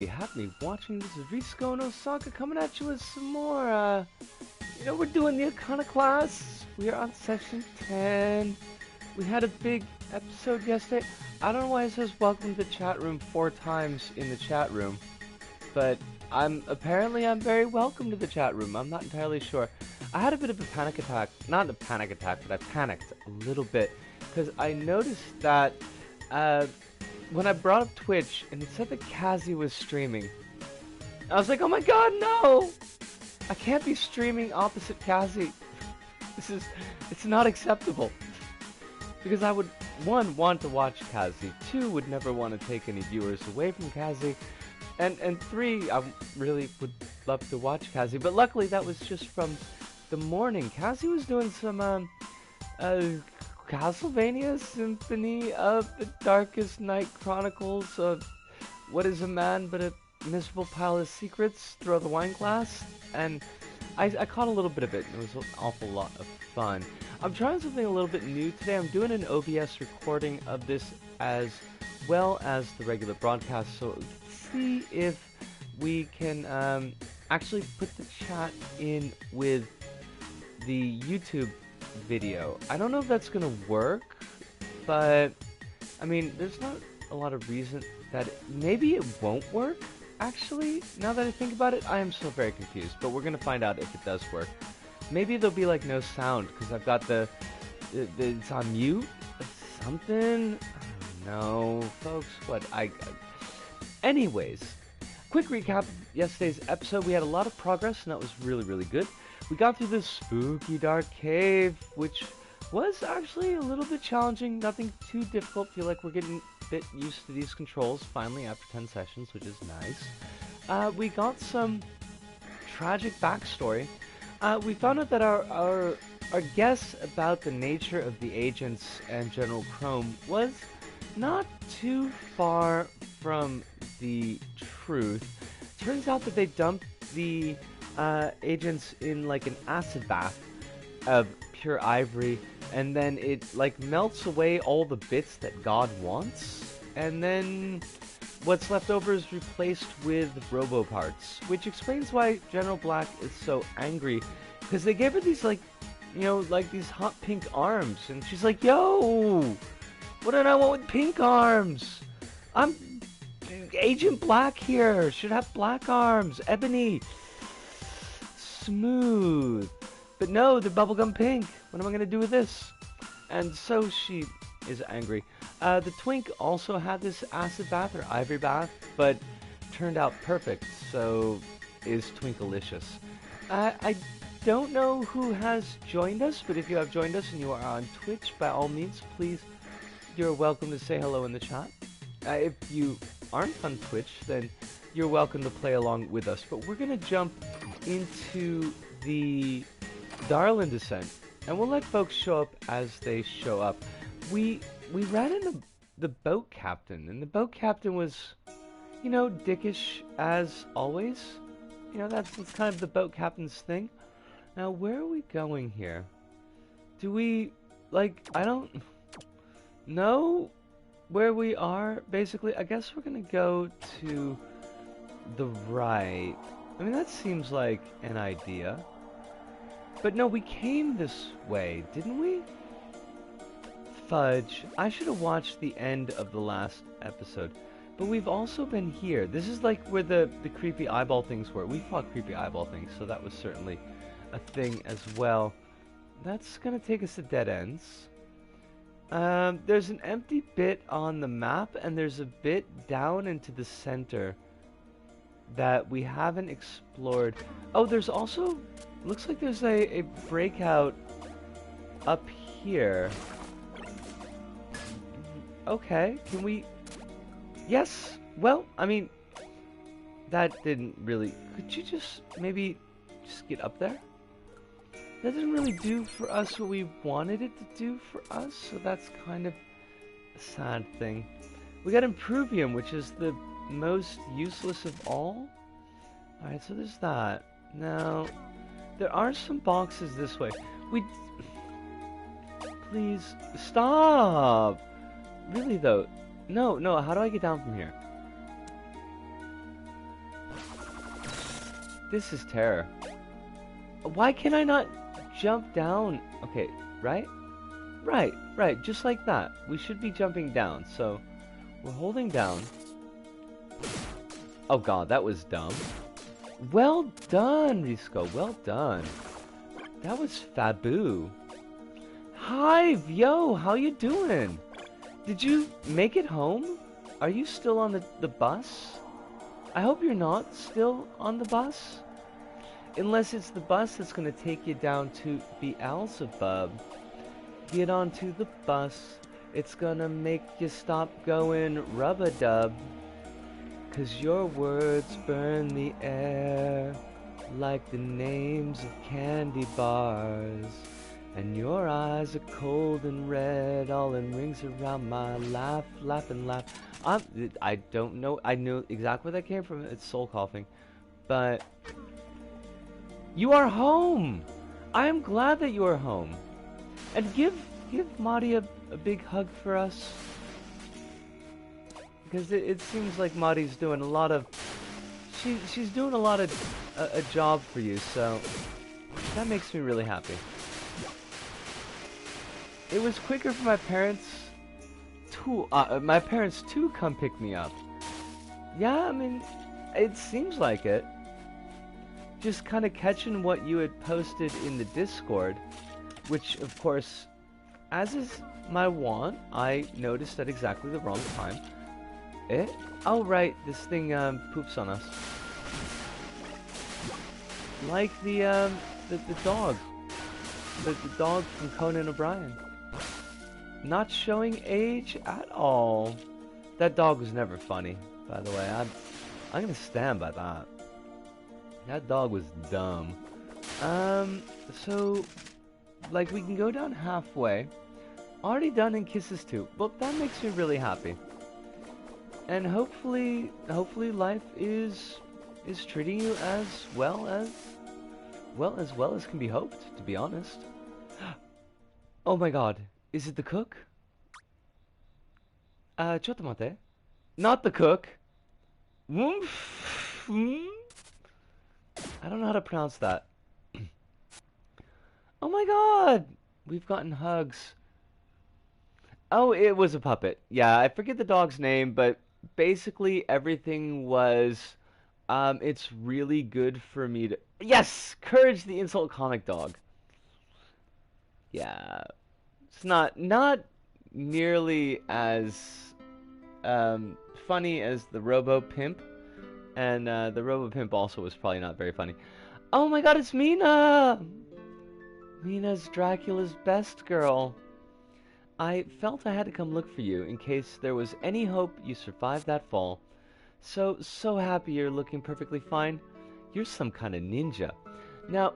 You have me watching. This is Risco and Osaka coming at you with some more, we're doing the Iconoclasts. We are on session 10. We had a big episode yesterday. I don't know why it says welcome to the chat room 4 times in the chat room, but I'm very welcome to the chat room. I'm not entirely sure. I had a bit of a panic attack. Not a panic attack, but I panicked a little bit because I noticed that, when I brought up Twitch and it said that Kazi was streaming, I was like, oh my god, no! I can't be streaming opposite Kazi. It's not acceptable. Because I would, 1, want to watch Kazi, 2, would never want to take any viewers away from Kazi, and 3, I really would love to watch Kazi, but luckily that was just from the morning. Kazi was doing some, Castlevania Symphony of the Darkest Night Chronicles of What is a Man But a Miserable Pile of Secrets, Throw the Wine Glass, and I caught a little bit of it, and it was an awful lot of fun. I'm trying something a little bit new today. I'm doing an OBS recording of this as well as the regular broadcast, so let's see if we can actually put the chat in with the YouTube video. I don't know if that's gonna work, but I mean, there's not a lot of reason that maybe it won't work. Actually, now that I think about it, I am still very confused, but we're gonna find out if it does work. Maybe there'll be like no sound because I've got it's on mute or something. I don't know, folks. Anyways, quick recap of yesterday's episode. We had a lot of progress and that was really good. We got through this spooky dark cave, which was actually a little bit challenging. Nothing too difficult. Feel like we're getting a bit used to these controls finally after 10 sessions, which is nice. We got some tragic backstory. We found out that our guess about the nature of the agents and General Chrome was not too far from the truth. Turns out that they dumped the agents in like an acid bath of pure ivory, and then it like melts away all the bits that God wants, and then what's left over is replaced with robo parts, which explains why General Black is so angry, because they gave her these like these hot pink arms, and she's like, yo, what do I want with pink arms? I'm Agent Black here, should have black arms, ebony, smooth. But no, they're bubblegum pink. What am I gonna do with this? And so she is angry. The Twink also had this acid bath or ivory bath, but turned out perfect, so is Twinkalicious. I don't know who has joined us, but if you have joined us and you are on Twitch, by all means, please, you're welcome to say hello in the chat. If you aren't on Twitch, then you're welcome to play along with us. But we're gonna jump into the Darlin descent, and we'll let folks show up as they show up. We ran into the boat captain, and the boat captain was, dickish as always. That's kind of the boat captain's thing. Now, where are we going here? Do we, I don't know where we are, basically. I guess we're gonna go to the right. I mean, that seems like an idea. But no, we came this way, didn't we? Fudge. I should have watched the end of the last episode. But we've also been here. This is like where the creepy eyeball things were. We fought creepy eyeball things, so that was certainly a thing as well. That's gonna take us to dead ends. There's an empty bit on the map, and there's a bit down into the center that we haven't explored. Oh, there's also, looks like there's a breakout up here. Okay, can we, yes, well, I mean, that didn't really, could you just maybe just get up there? That didn't really do for us what we wanted it to do for us, so that's kind of a sad thing. We got Improvium, which is the most useless of all. Alright, so there's that. Now, there are some boxes this way. Please, stop! Really though, no, how do I get down from here? This is terror. Why can I not jump down? Okay, right? Right, just like that. We should be jumping down, so we're holding down. Oh god, that was dumb. Well done, Risco, well done. That was Fabu. Hive, yo, how you doing? Did you make it home? Are you still on the bus? I hope you're not still on the bus. Unless it's the bus that's gonna take you down to Beelzebub. Get onto the bus. It's gonna make you stop going rub-a-dub. 'Cause your words burn the air like the names of candy bars. And your eyes are cold and red, all in rings around my laugh, laugh and laugh. I don't know. I knew exactly where that came from. It's soul coughing. But you are home. I am glad that you are home. And give Madi a big hug for us. Because it seems like Madi's doing a lot of... She's doing a lot of a job for you, so that makes me really happy. It was quicker for my parents to come pick me up. Yeah, I mean, it seems like it. Just kind of catching what you had posted in the Discord, which, of course, as is my wont, I noticed at exactly the wrong time. Oh right, this thing poops on us. Like the dog. The dog from Conan O'Brien. Not showing age at all. That dog was never funny, by the way. I'm gonna stand by that. That dog was dumb. So, like, we can go down halfway. Already done in Kisses 2. Well, that makes me really happy. And hopefully life is treating you as well as can be hoped, to be honest. Oh my god. Is it the cook? Chotomate. Not the cook. I don't know how to pronounce that. Oh my god! We've gotten hugs. Oh, it was a puppet. Yeah, I forget the dog's name, but basically everything was... it's really good for me to... Yes! Courage the Insult Comic Dog. Yeah. It's not nearly as funny as the Robo Pimp, and the Robo Pimp also was probably not very funny. Oh my god, it's Mina! Mina's Dracula's best girl. I felt I had to come look for you in case there was any hope you survived that fall. So happy you're looking perfectly fine. You're some kind of ninja. Now,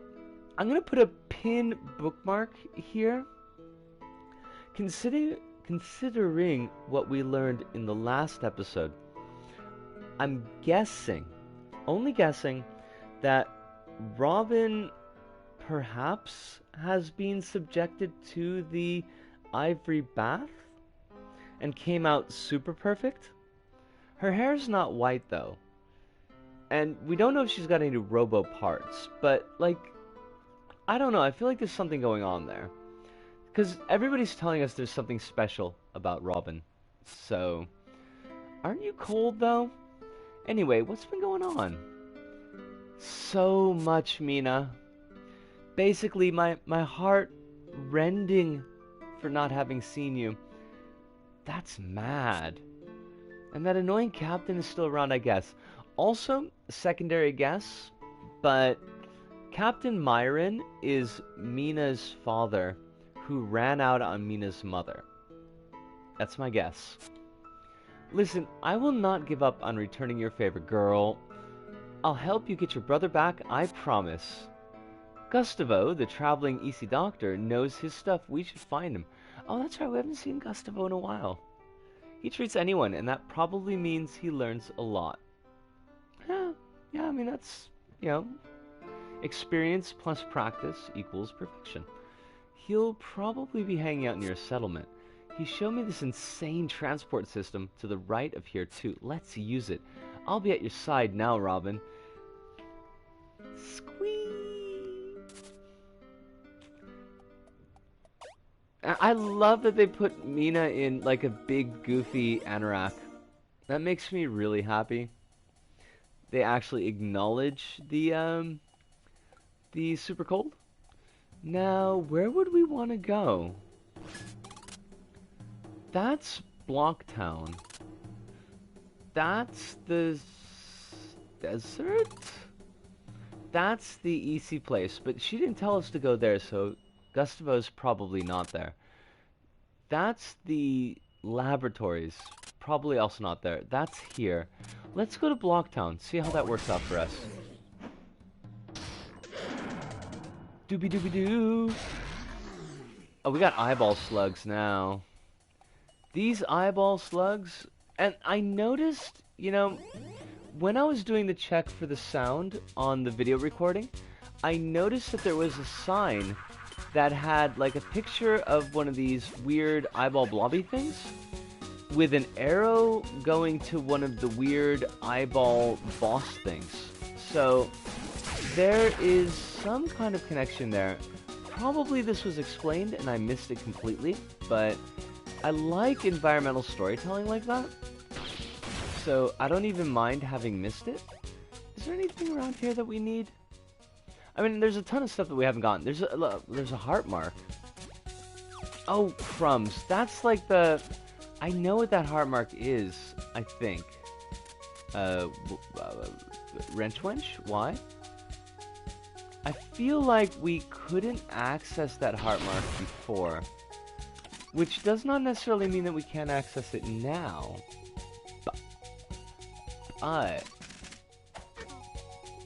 I'm gonna put a pin bookmark here. Considering what we learned in the last episode, I'm guessing, only guessing, that Robin perhaps has been subjected to the ivory bath and came out super perfect. Her hair's not white though, and we don't know if she's got any robo parts, but like, I don't know, I feel like there's something going on there. Because everybody's telling us there's something special about Robin. So, aren't you cold though? Anyway, what's been going on? So much, Mina. Basically, my heart rending for not having seen you. That's mad. And that annoying captain is still around, I guess. Also, secondary guess, but Captain Myron is Mina's father, who ran out on Mina's mother. That's my guess. Listen, I will not give up on returning your favor, girl. I'll help you get your brother back, I promise. Gustavo, the traveling EC doctor, knows his stuff. We should find him. Oh, that's right, we haven't seen Gustavo in a while. He treats anyone, and that probably means he learns a lot. Yeah, I mean, that's, you know, experience plus practice equals perfection. He'll probably be hanging out near a settlement. He showed me this insane transport system to the right of here, too. Let's use it. I'll be at your side now, Robin. Squee! I love that they put Mina in like a big goofy anorak. That makes me really happy. They actually acknowledge the super cold. Now, where would we want to go? That's Blocktown. That's the desert? That's the easy place, but she didn't tell us to go there, so Gustavo's probably not there. That's the laboratories. Probably also not there. That's here. Let's go to Blocktown, see how that works out for us. Doobie doobie doo. Oh, we got eyeball slugs now. These eyeball slugs, and I noticed, you know, when I was doing the check for the sound on the video recording, I noticed that there was a sign that had like a picture of one of these weird eyeball blobby things with an arrow going to one of the weird eyeball boss things. So there is some kind of connection there. Probably this was explained and I missed it completely, but I like environmental storytelling like that. So I don't even mind having missed it. Is there anything around here that we need? I mean, there's a ton of stuff that we haven't gotten. There's a heart mark. Oh, crumbs. That's like the... I know what that heart mark is, I think. Wrench wench? Why? I feel like we couldn't access that heart mark before. Which does not necessarily mean that we can't access it now. But... Alright,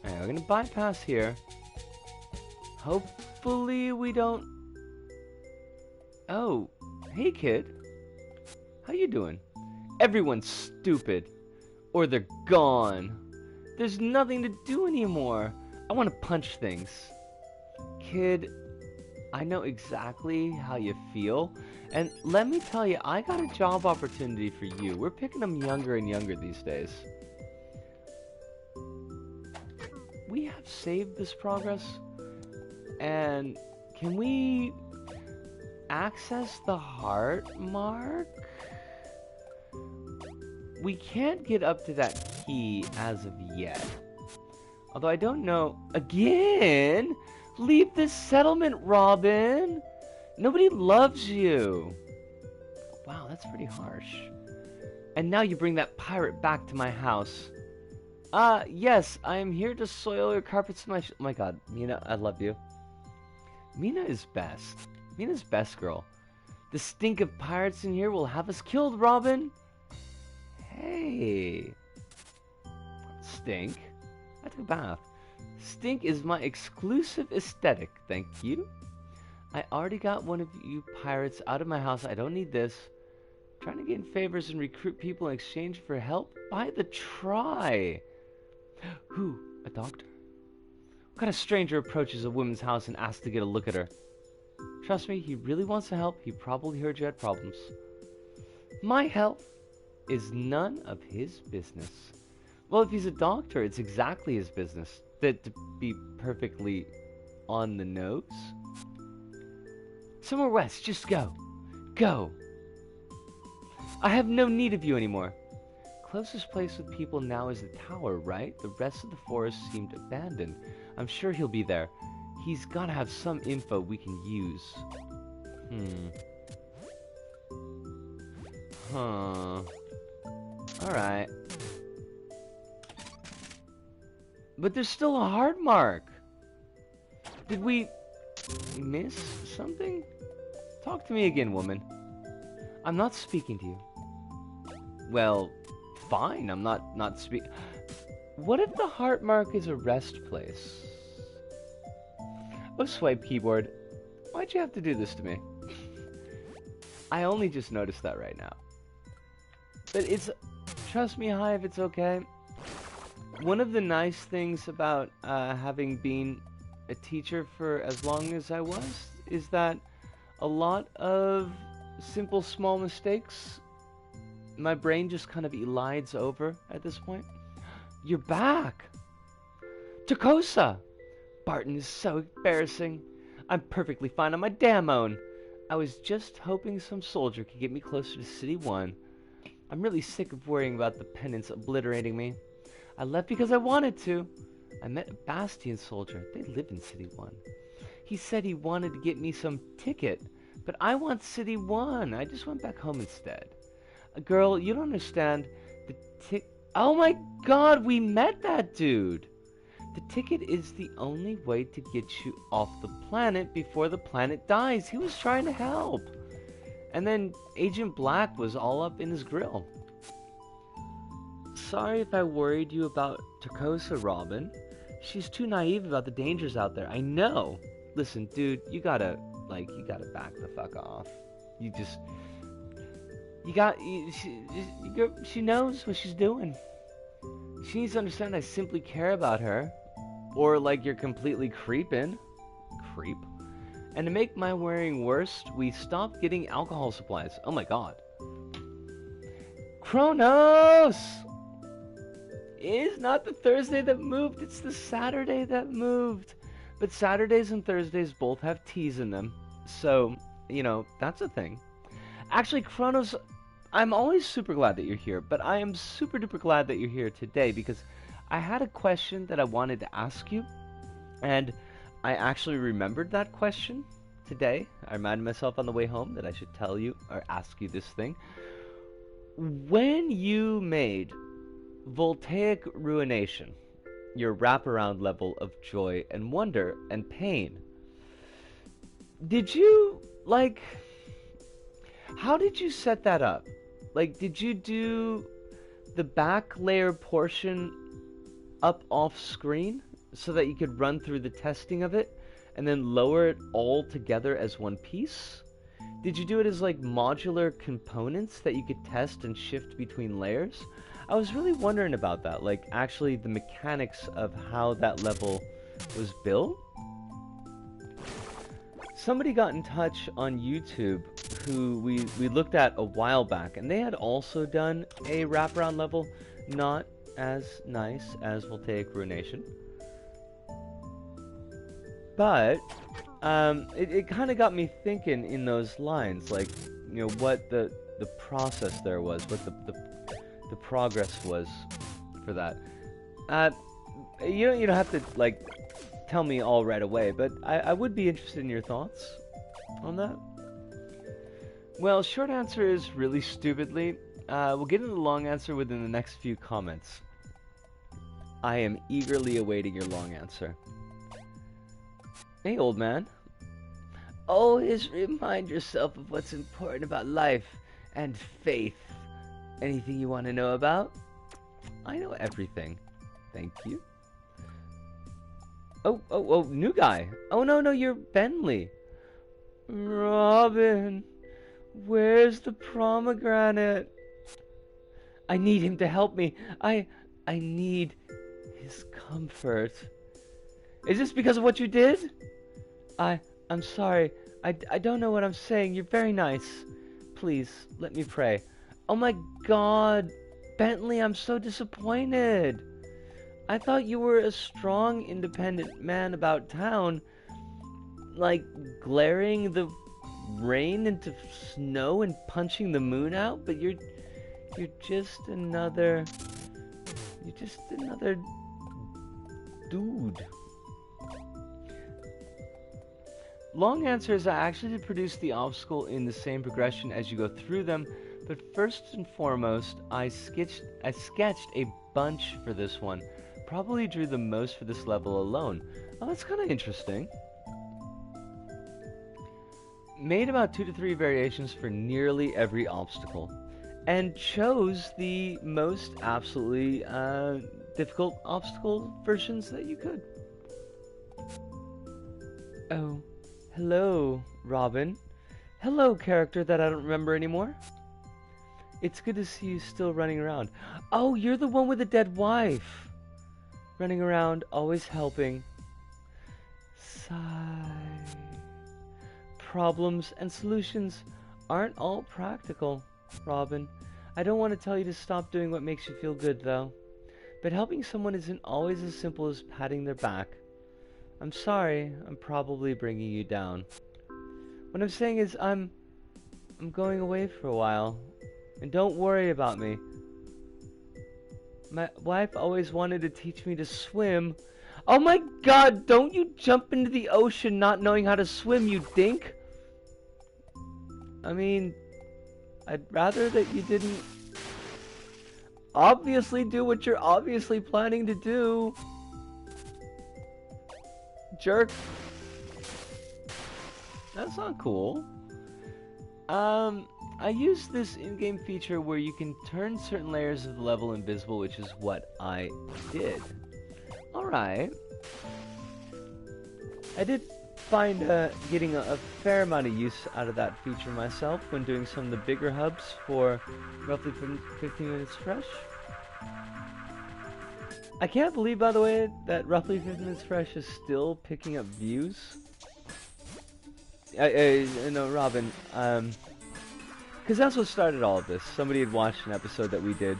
we're gonna bypass here. Hopefully we don't... Oh, hey kid. How you doing? Everyone's stupid. Or they're gone. There's nothing to do anymore. I want to punch things. Kid, I know exactly how you feel. And let me tell you, I got a job opportunity for you. We're picking them younger and younger these days. We have saved this progress. And can we access the heart mark? We can't get up to that key as of yet. Although I don't know... Again? Leave this settlement, Robin! Nobody loves you! Wow, that's pretty harsh. And now you bring that pirate back to my house. Yes, I am here to soil your carpets in my... Oh my god, Mina, I love you. Mina is best. Mina's best girl. The stink of pirates in here will have us killed, Robin! Hey... Stink? I took a bath. Stink is my exclusive aesthetic, thank you. I already got one of you pirates out of my house. I don't need this. Trying to gain favors and recruit people in exchange for help? By the try. Who? A doctor? What kind of stranger approaches a woman's house and asks to get a look at her? Trust me, he really wants to help. He probably heard you had problems. My health is none of his business. Well, if he's a doctor, it's exactly his business. That to be perfectly on the nose. Somewhere west, just go. Go. I have no need of you anymore. Closest place with people now is the tower, right? The rest of the forest seemed abandoned. I'm sure he'll be there. He's gotta have some info we can use. Huh. Alright. But there's still a heart mark. Did we miss something? Talk to me again, woman. I'm not speaking to you. Well, fine, I'm not speaking. What if the heart mark is a rest place? Oh, swipe keyboard. Why'd you have to do this to me? I only just noticed that right now. But it's... Trust me, Hive, it's okay. One of the nice things about having been a teacher for as long as I was is that a lot of simple small mistakes, my brain just kind of elides over at this point. You're back! Takosa! Barton is so embarrassing. I'm perfectly fine on my damn own. I was just hoping some soldier could get me closer to City 1. I'm really sick of worrying about the penance obliterating me. I left because I wanted to. I met a Bastion soldier. They live in City 1. He said he wanted to get me some ticket, but I want City 1. I just went back home instead. Girl, you don't understand. Oh my god, we met that dude! The ticket is the only way to get you off the planet before the planet dies. He was trying to help. And then Agent Black was all up in his grill. Sorry if I worried you about Takosa, Robin. She's too naive about the dangers out there. I know. Listen, dude, you gotta back the fuck off. She knows what she's doing. She needs to understand I simply care about her. Or like you're completely creeping. Creep. And to make my worrying worse, we stopped getting alcohol supplies. Oh my god. Kronos! It's not the Thursday that moved, it's the Saturday that moved. But Saturdays and Thursdays both have T's in them. So, you know, that's a thing. Actually, Kronos, I'm always super glad that you're here, but I am super duper glad that you're here today because I had a question that I wanted to ask you, and I actually remembered that question today. I reminded myself on the way home that I should tell you or ask you this thing. When you made Voltaic Ruination, your wraparound level of joy and wonder and pain, did you, like, how did you set that up? Like, did you do the back layer portion up off screen so that you could run through the testing of it and then lower it all together as one piece? Did you do it as like modular components that you could test and shift between layers? I was really wondering about that, like actually the mechanics of how that level was built. Somebody got in touch on YouTube who we looked at a while back, and they had also done a wraparound level, not as nice as Voltaic Ruination. But it kind of got me thinking in those lines, like, you know, what the process there was, what the progress was for that. You don't have to like tell me all right away, but I would be interested in your thoughts on that. Well, short answer is really stupidly. We'll get into the long answer within the next few comments. I am eagerly awaiting your long answer. Hey, old man. Always remind yourself of what's important about life and faith. Anything you want to know about? I know everything. Thank you. Oh, new guy. Oh, no, you're Bentley. Robin, where's the pomegranate? I need him to help me. I need his comfort. Is this because of what you did? I'm sorry. I don't know what I'm saying. You're very nice. Please, let me pray. Oh my god. Bentley, I'm so disappointed. I thought you were a strong, independent man about town. Like, glaring the rain into snow and punching the moon out, but you're just another... You're just another... dude. Long answer is I actually did produce the obstacle in the same progression as you go through them, but first and foremost, I sketched a bunch for this one. Probably drew the most for this level alone. Oh, that's kind of interesting. Made about 2 to 3 variations for nearly every obstacle, and chose the most absolutely difficult obstacle versions that you could. Oh, hello, Robin. Hello, character that I don't remember anymore. It's good to see you still running around. Oh, you're the one with the dead wife. Running around, always helping. Sigh. Problems and solutions aren't all practical, Robin. I don't want to tell you to stop doing what makes you feel good, though. But helping someone isn't always as simple as patting their back. I'm sorry, I'm probably bringing you down. What I'm saying is I'm going away for a while. And don't worry about me. My wife always wanted to teach me to swim. Oh my god, don't you jump into the ocean not knowing how to swim, you dink! I mean, I'd rather that you didn't obviously do what you're obviously planning to do. Jerk. That's not cool. I used this in-game feature where you can turn certain layers of the level invisible, which is what I did. Alright. I did find getting a fair amount of use out of that feature myself when doing some of the bigger hubs for roughly 15 minutes fresh. I can't believe, by the way, that roughly 15 minutes fresh is still picking up views. No, Robin, because that's what started all of this. Somebody had watched an episode that we did.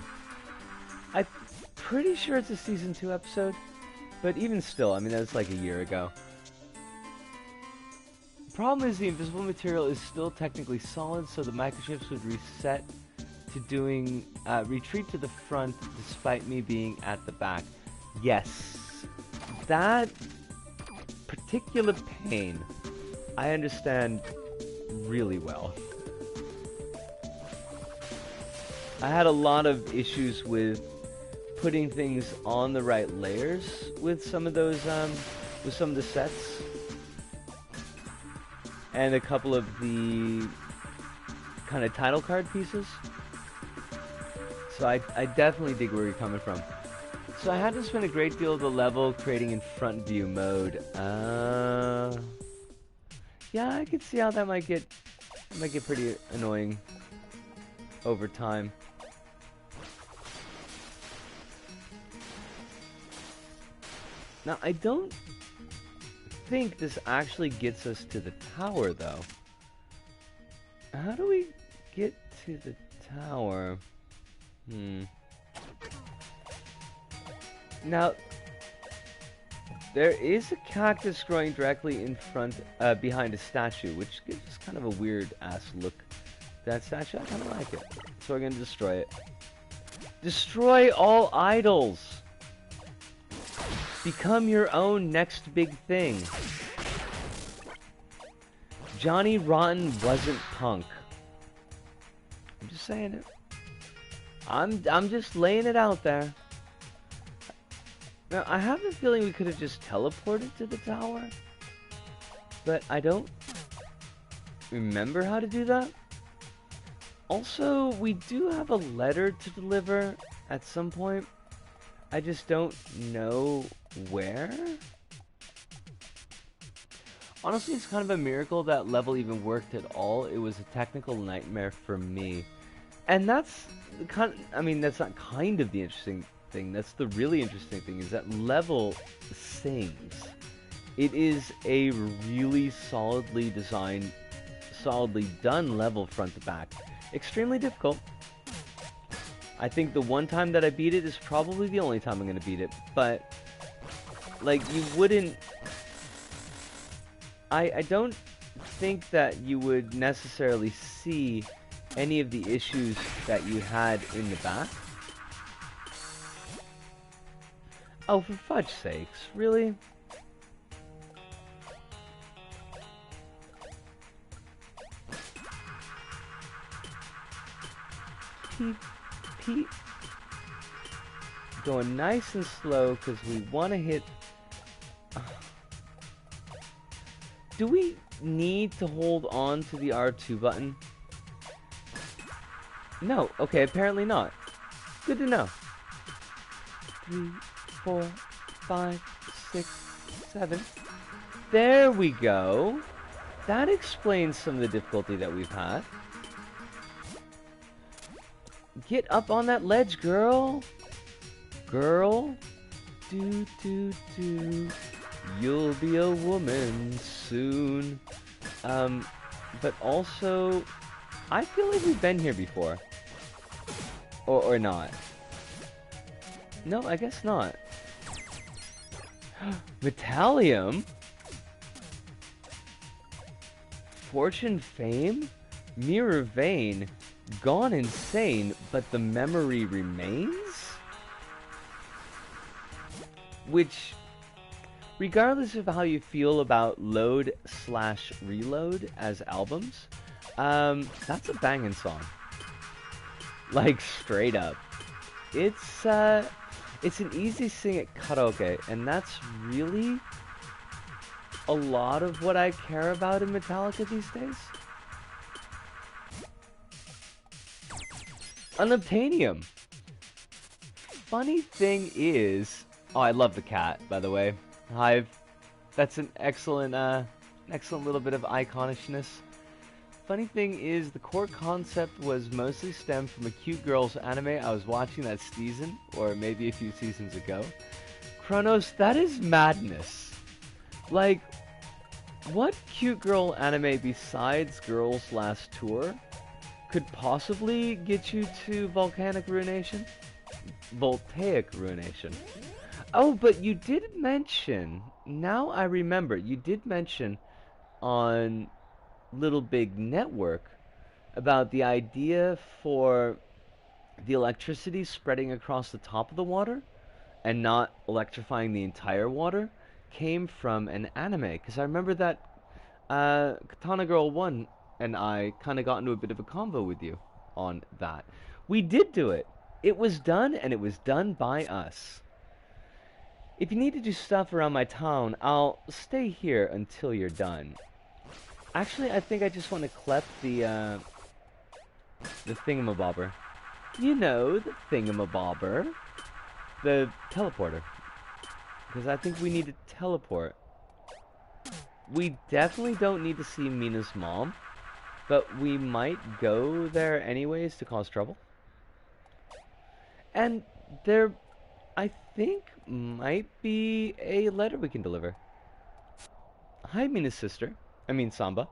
I'm pretty sure it's a Season 2 episode, but even still, I mean, that was like a year ago. The problem is the invisible material is still technically solid, so the microchips would reset to doing, retreat to the front despite me being at the back. Yes, that particular pain, I understand really well. I had a lot of issues with putting things on the right layers with some of those, with some of the sets. And a couple of the kind of title card pieces. So I definitely dig where you're coming from. So I had to spend a great deal of the level creating in front view mode. Yeah, I could see how that might get pretty annoying over time. Now, I don't think this actually gets us to the tower, though. How do we get to the tower? Now, there is a cactus growing directly in front, behind a statue, which gives us kind of a weird-ass look. That statue, I kind of like it. So we're going to destroy it. Destroy all idols! Become your own next big thing. Johnny Rotten wasn't punk. I'm just saying it. I'm just laying it out there. Now, I have a feeling we could have just teleported to the tower, but I don't remember how to do that. Also, we do have a letter to deliver at some point. I just don't know where. Honestly, it's kind of a miracle that level even worked at all. It was a technical nightmare for me. And that's kind of, I mean, that's not kind of the interesting thing. That's the really interesting thing, is that level sings. It is a really solidly designed, solidly done level front to back. Extremely difficult. I think the one time that I beat it is probably the only time I'm going to beat it. But, like, you wouldn't... I don't think that you would necessarily see any of the issues that you had in the back. Oh, for fudge's sakes, really? Peep. Going nice and slow because we want to hit... Do we need to hold on to the R2 button? No. Okay, apparently not. Good to know. 3, 4, 5, 6, 7. There we go. That explains some of the difficulty that we've had. Get up on that ledge, girl. Girl. Do, do, do. You'll be a woman soon. But also, I feel like we've been here before. Or not. No, I guess not. Metallium? Fortune, fame? Mirror vein? Gone insane, but the memory remains? Which, regardless of how you feel about load/reload as albums, that's a banging song. Like, straight up. It's an easy sing at karaoke, and that's really a lot of what I care about in Metallica these days. Unobtainium. Funny thing is, oh, I love the cat, by the way. Hive. That's an excellent little bit of iconishness. Funny thing is, the core concept was mostly stemmed from a cute girls anime I was watching that season, or maybe a few seasons ago. Kronos, that is madness. Like, what cute girl anime besides Girls Last Tour could possibly get you to volcanic ruination? Voltaic ruination. Oh, but you did mention, now I remember, you did mention on Little Big Network about the idea for the electricity spreading across the top of the water and not electrifying the entire water came from an anime. Because I remember that Katana Girl 1 and I kind of got into a bit of a convo with you on that. We did do it. It was done, and it was done by us. If you need to do stuff around my town, I'll stay here until you're done. Actually, I think I just want to collect the thingamabobber. You know, the thingamabobber. The teleporter. Because I think we need to teleport. We definitely don't need to see Mina's mom, but we might go there anyways to cause trouble. And there, I think, might be a letter we can deliver. Hi, Mina's sister. I mean, Samba.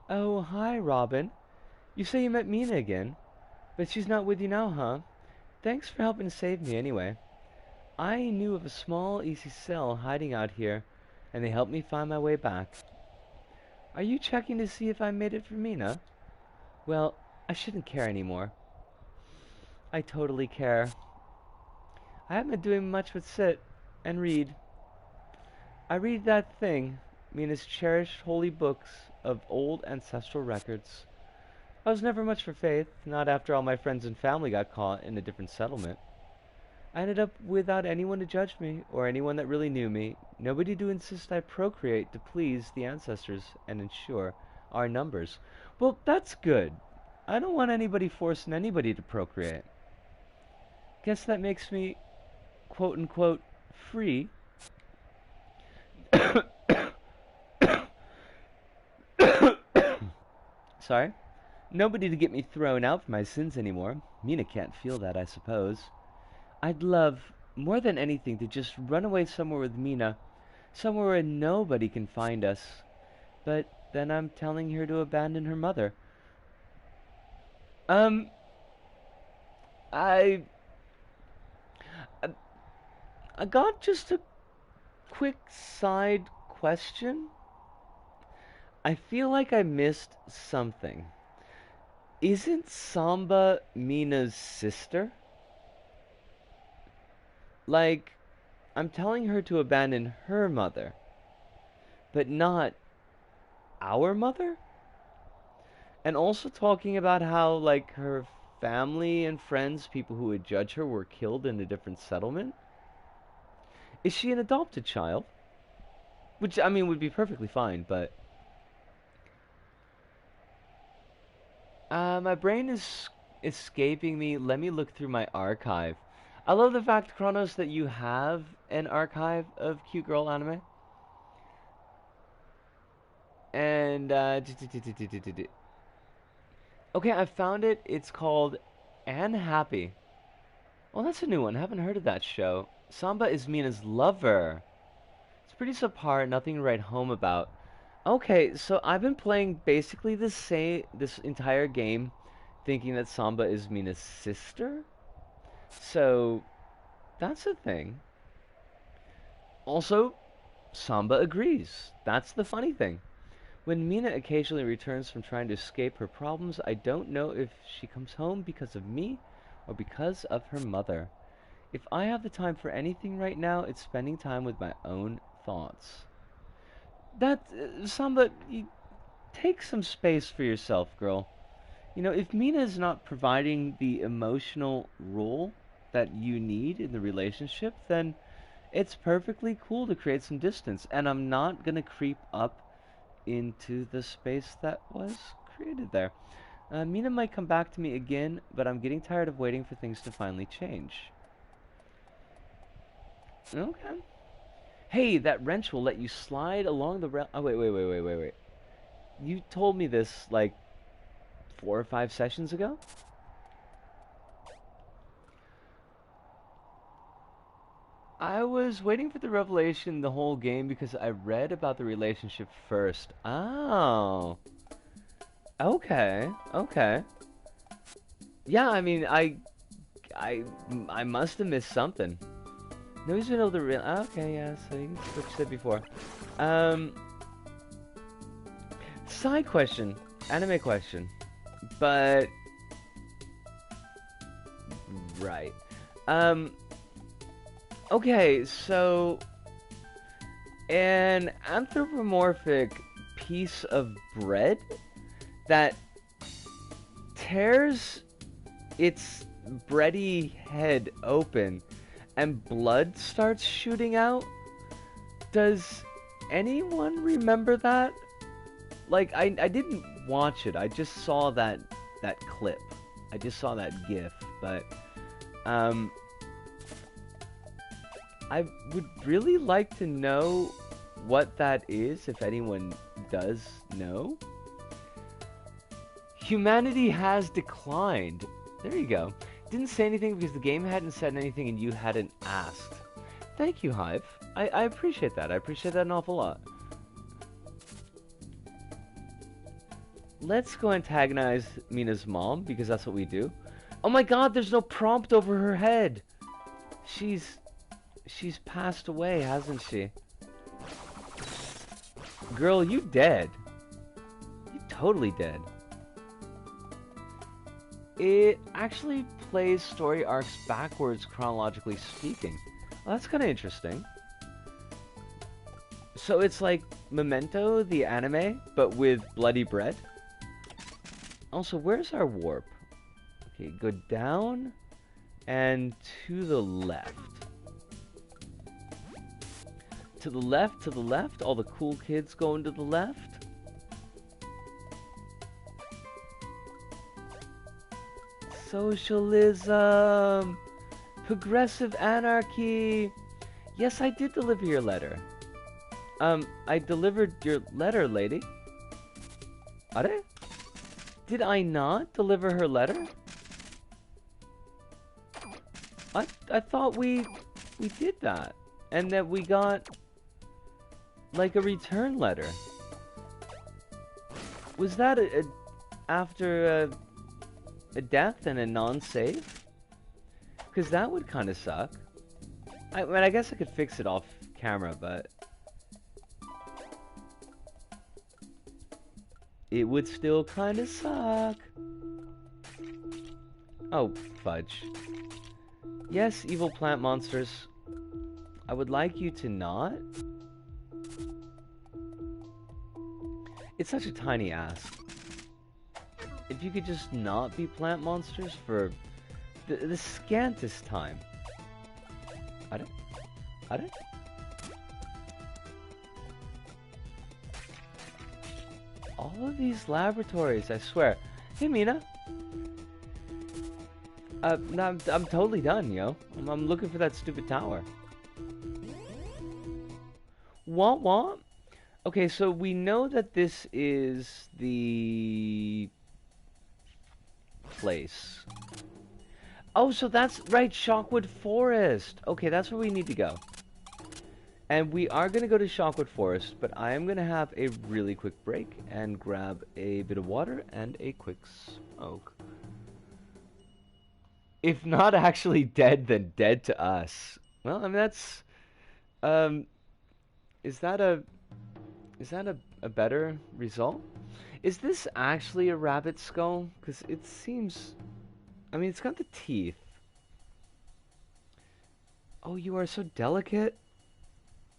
Oh, hi, Robin. You say you met Mina again, but she's not with you now, huh? Thanks for helping to save me anyway. I knew of a small, easy cell hiding out here, and they helped me find my way back. Are you checking to see if I made it for Mina? Well, I shouldn't care anymore. I totally care. I haven't been doing much but sit and read. I read that thing, Mina's cherished holy books of old ancestral records. I was never much for faith, not after all my friends and family got caught in a different settlement. I ended up without anyone to judge me, or anyone that really knew me, nobody to insist I procreate to please the ancestors and ensure our numbers. Well, that's good. I don't want anybody forcing anybody to procreate. Guess that makes me, quote-unquote, free. Sorry? Nobody to get me thrown out for my sins anymore. Mina can't feel that, I suppose. I'd love, more than anything, to just run away somewhere with Mina. Somewhere where nobody can find us. But then I'm telling her to abandon her mother. I got just a quick side question. I feel like I missed something. Isn't Samba Mina's sister? Like, I'm telling her to abandon her mother, but not our mother? And also talking about how, like, her family and friends, people who would judge her, were killed in a different settlement? Is she an adopted child? Which, I mean, would be perfectly fine, but... my brain is escaping me. Let me look through my archive. I love the fact, Kronos, that you have an archive of cute girl anime. And, okay, I found it. It's called Anne Happy. Well, that's a new one. I haven't heard of that show. Samba is Mina's lover. It's pretty subpar, nothing to write home about. Okay, so I've been playing basically this entire game thinking that Samba is Mina's sister. So, That's a thing. Also, Samba agrees. That's the funny thing. When Mina occasionally returns from trying to escape her problems, I don't know if she comes home because of me or because of her mother. If I have the time for anything right now, it's spending time with my own thoughts. That, Samba, you take some space for yourself, girl. You know, if Mina is not providing the emotional role that you need in the relationship, then it's perfectly cool to create some distance. And I'm not gonna creep up into the space that was created there. Mina might come back to me again, but I'm getting tired of waiting for things to finally change. Okay. Hey, that wrench will let you slide along the rail. Oh, wait. You told me this like 4 or 5 sessions ago? I was waiting for the revelation the whole game because I read about the relationship first. Oh. Okay. Yeah, I mean, I, I must have missed something. Nobody's been able to okay, yeah, so you switched it before. Um, Side question, anime question, but right. Okay, so an anthropomorphic piece of bread that tears its bready head open and blood starts shooting out. Does anyone remember that? Like, I didn't watch it. I just saw that clip. I just saw that GIF, but I would really like to know what that is, if anyone does know. Humanity has declined. There you go. Didn't say anything because the game hadn't said anything and you hadn't asked. Thank you, Hive. I appreciate that. I appreciate that an awful lot. Let's go antagonize Mina's mom, because that's what we do. Oh my god, there's no prompt over her head! She's passed away, hasn't she? Girl, you dead. You totally dead. It actually plays story arcs backwards, chronologically speaking. Well, that's kind of interesting. So it's like Memento, the anime, but with bloody bread? Also, where's our warp? Okay, go down and to the left. To the left. All the cool kids going to the left. Socialism! Progressive anarchy! Yes, I did deliver your letter. I delivered your letter, lady. Are? Did I not deliver her letter? I thought we did that. And that we got like a return letter. Was that after a death and a non-save? Because that would kind of suck. I mean, I guess I could fix it off camera, but it would still kind of suck. Oh, fudge. Yes, evil plant monsters. I would like you to not. It's such a tiny ask. If you could just not be plant monsters for the scantest time. Are? All of these laboratories, I swear. Hey, Mina. No, I'm totally done, yo. I'm looking for that stupid tower. What? Okay, so we know that this is the place. Oh, so that's right, Shockwood Forest. Okay, that's where we need to go. And we are going to go to Shockwood Forest, but I am going to have a really quick break and grab a bit of water and a quick smoke. If not actually dead, then dead to us. Well, I mean that's um is that a a better result? Is this actually a rabbit skull? Because it seems, I mean, it's got the teeth. Oh, you are so delicate.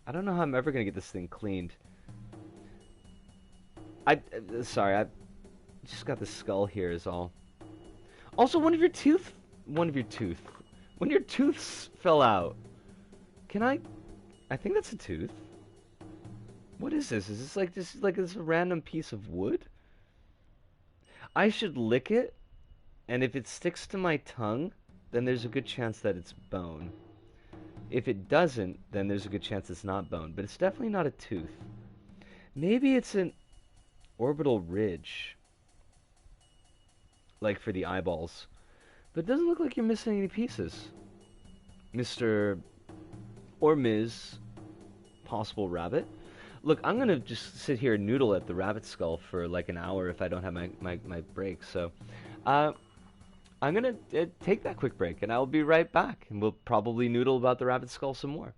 I don't know how I'm ever gonna get this thing cleaned. Sorry, I just got the skull here is all. Also, one of your tooth, one of your tooths fell out. Can I think that's a tooth. What is this? Is this like this random piece of wood? I should lick it, and if it sticks to my tongue, then there's a good chance that it's bone. If it doesn't, then there's a good chance it's not bone, but it's definitely not a tooth. Maybe it's an orbital ridge, like for the eyeballs. But it doesn't look like you're missing any pieces. Mr. or Ms. Possible Rabbit. Look, I'm gonna just sit here and noodle at the rabbit skull for like an hour if I don't have my break. So, uh, I'm gonna take that quick break, and I'll be right back, and we'll probably noodle about the rabbit skull some more.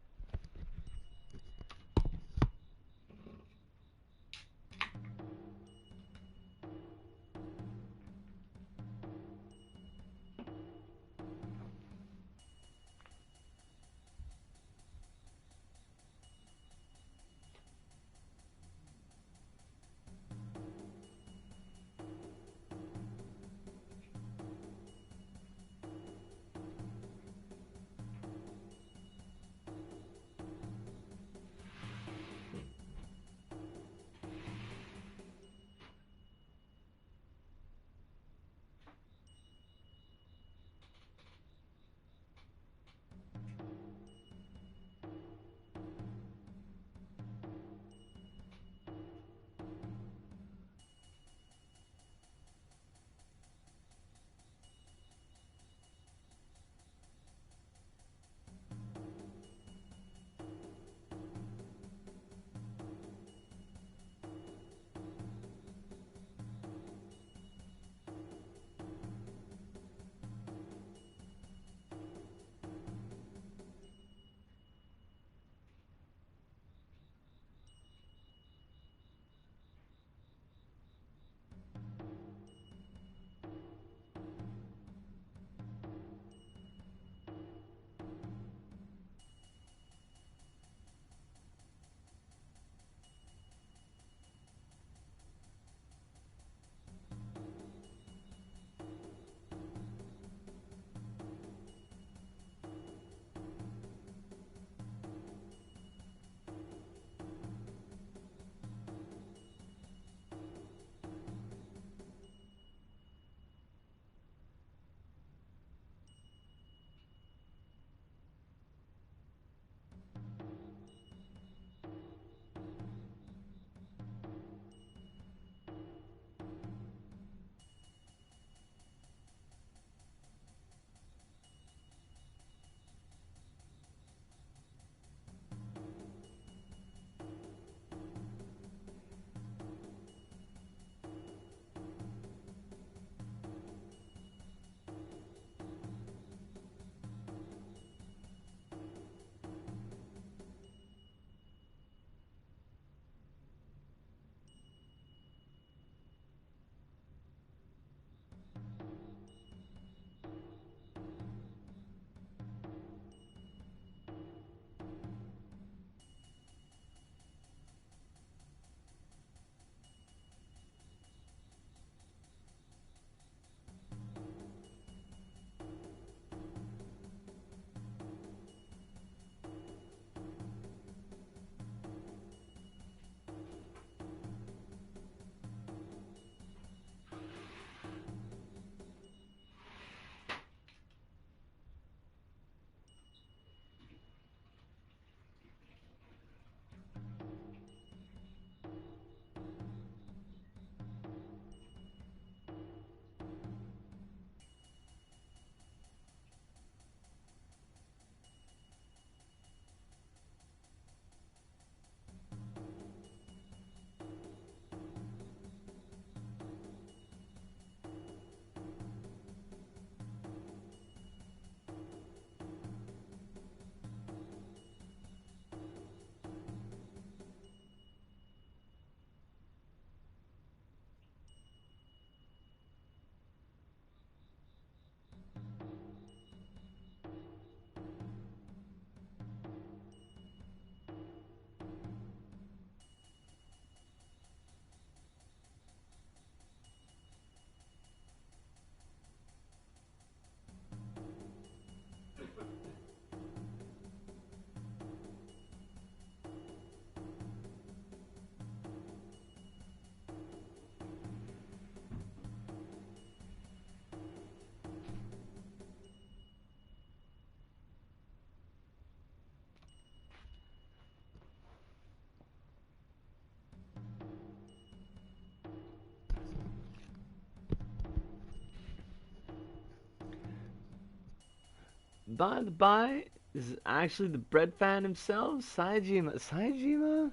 By the by, this is actually the bread fan himself, Saejima. Saejima?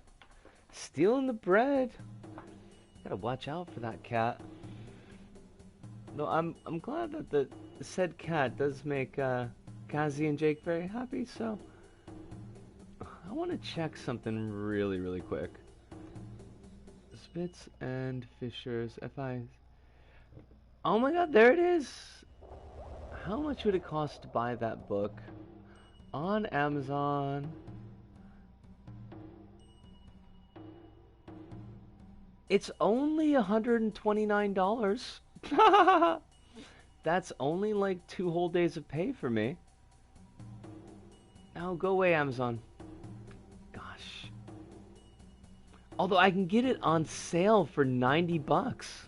Stealing the bread. Gotta watch out for that cat. No, I'm glad that the said cat does make Kazi and Jake very happy, so I want to check something really quick. Spitz and Fishers, FI. Oh my god, there it is! How much would it cost to buy that book on Amazon? It's only $129. That's only like 2 whole days of pay for me. Now go away, Amazon. Gosh. Although I can get it on sale for 90 bucks.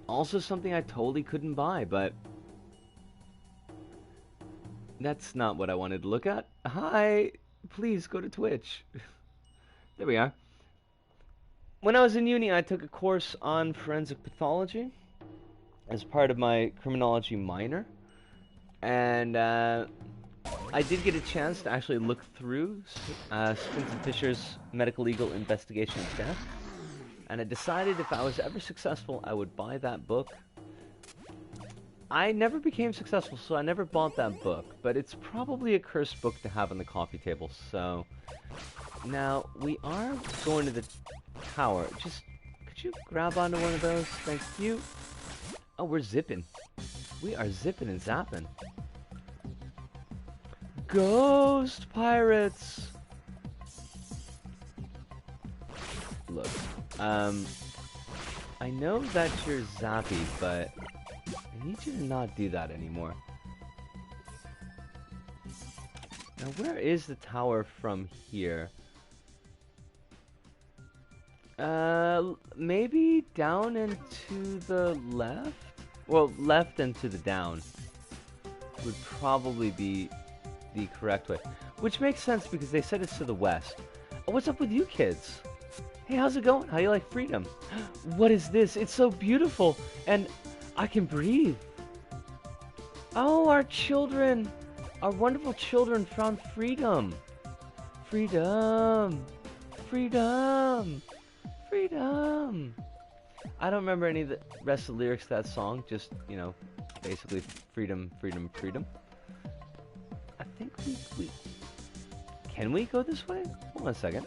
Also something I totally couldn't buy, but that's not what I wanted to look at. Hi, please go to Twitch. There we are. When I was in uni, I took a course on forensic pathology as part of my criminology minor, and I did get a chance to actually look through Spence and Fisher's medical legal investigation of death, and I decided if I was ever successful, I would buy that book. I never became successful, so I never bought that book, but it's probably a cursed book to have on the coffee table, so now we are going to the tower. Just, could you grab onto one of those? Thank you. Oh, we're zipping. We are zipping and zapping. Ghost pirates! Look, I know that you're zappy, but I need you to not do that anymore. Now, where is the tower from here? Maybe down and to the left? Well, left and to the down would probably be the correct way. Which makes sense because they said it's to the west. Oh, what's up with you kids? Hey, how's it going? How you like freedom? What is this? It's so beautiful, and I can breathe. Oh, our children, our wonderful children found freedom. Freedom. Freedom. Freedom. I don't remember any of the rest of the lyrics to that song. Just, you know, basically freedom, freedom, freedom. I think we... Can we go this way? Hold on a second.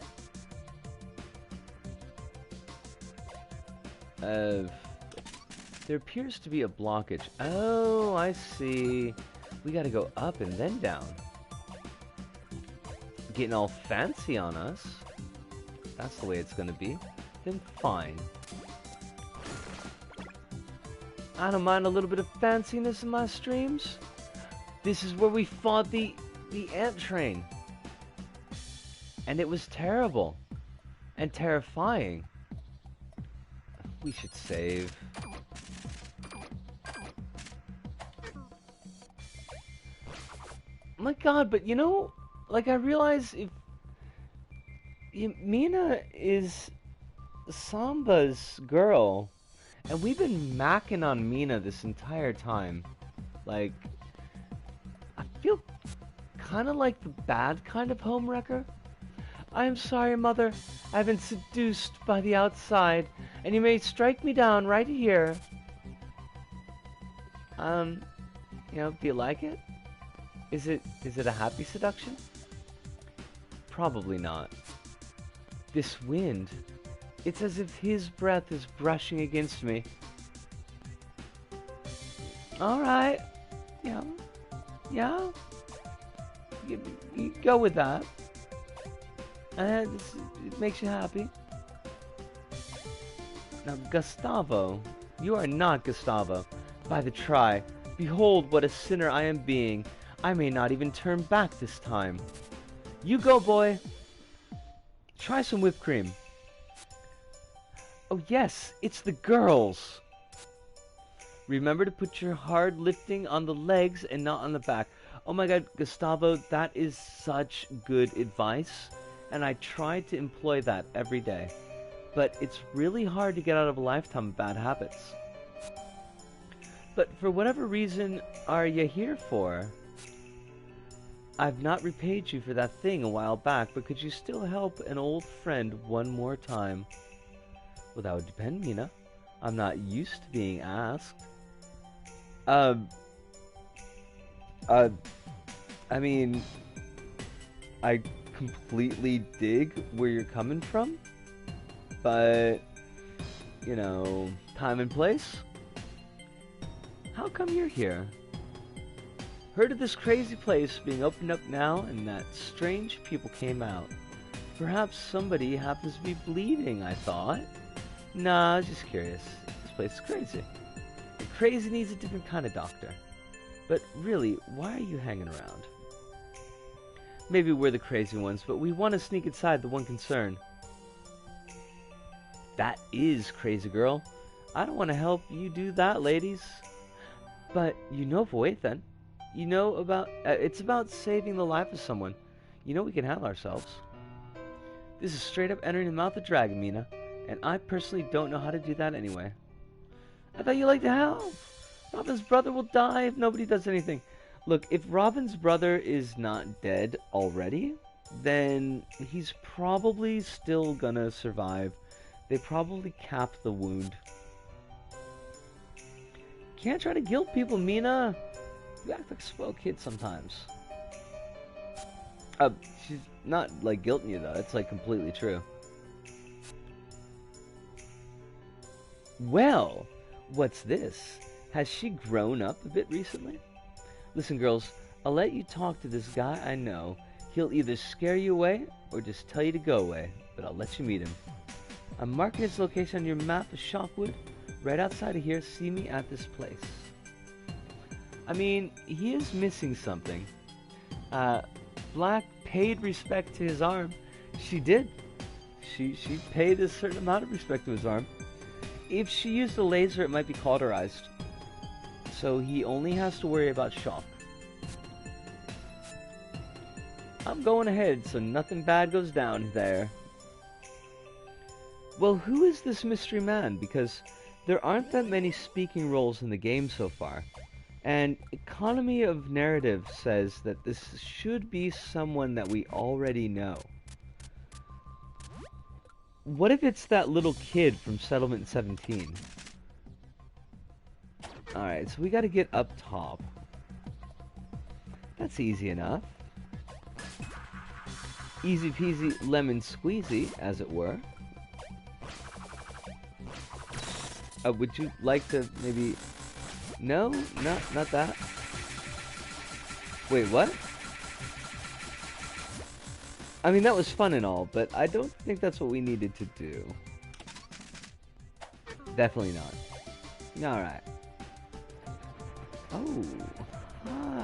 There appears to be a blockage. Oh, I see. We gotta go up and then down. Getting all fancy on us. That's the way it's gonna be. Then fine. I don't mind a little bit of fanciness in my streams. This is where we fought the ant train. And it was terrible. And terrifying. We should save. My god, but you know, like I realize if Mina is Samba's girl, and we've been macking on Mina this entire time. Like, I feel kind of like the bad kind of homewrecker. I am sorry, Mother. I've been seduced by the outside, and you may strike me down right here. You know, do you like it? Is it a happy seduction? Probably not. This wind, it's as if his breath is brushing against me. Alright. Yeah. Yeah. You go with that. It makes you happy. Now, Gustavo, you are not Gustavo. By the try, behold what a sinner I am being. I may not even turn back this time. You go, boy. Try some whipped cream. Oh yes, it's the girls. Remember to put your hard lifting on the legs and not on the back. Oh my god, Gustavo, that is such good advice. And I try to employ that every day. But it's really hard to get out of a lifetime of bad habits. But for whatever reason are you here for? I've not repaid you for that thing a while back, but could you still help an old friend one more time? Well, that would depend, Mina. I'm not used to being asked. Uh, uh, I mean, I completely dig where you're coming from, but, you know, time and place? How come you're here? Heard of this crazy place being opened up now, and that strange people came out. Perhaps somebody happens to be bleeding, I thought. Nah, I was just curious. This place is crazy. And crazy needs a different kind of doctor. But really, why are you hanging around? Maybe we're the crazy ones, but we want to sneak inside the one concern. That is crazy, girl. I don't want to help you do that, ladies. But you know Void, then. You know about... it's about saving the life of someone. You know we can handle ourselves. This is straight up entering the mouth of dragon, Mina. And I personally don't know how to do that anyway. I thought you liked to help. Robin's brother will die if nobody does anything. Look, if Robin's brother is not dead already, then he's probably still gonna survive. They probably capped the wound. Can't try to guilt people, Mina. You act like a spoiled kid sometimes. She's not, like, guilting you, though. It's, like, completely true. Well, what's this? Has she grown up a bit recently? Listen, girls, I'll let you talk to this guy I know. He'll either scare you away or just tell you to go away, but I'll let you meet him. I'm marking his location on your map of Shockwood. Right outside of here, see me at this place. I mean, he is missing something. Black paid respect to his arm. She did. She paid a certain amount of respect to his arm. If she used a laser, it might be cauterized. So he only has to worry about shock. I'm going ahead so nothing bad goes down there. Well, who is this mystery man? Because there aren't that many speaking roles in the game so far. And Economy of Narrative says that this should be someone that we already know. What if it's that little kid from Settlement 17? Alright, so we gotta get up top. That's easy enough. Easy peasy lemon squeezy, as it were. Would you like to maybe... No, not that. Wait, what? I mean, that was fun and all, but I don't think that's what we needed to do. Definitely not. Alright. Oh,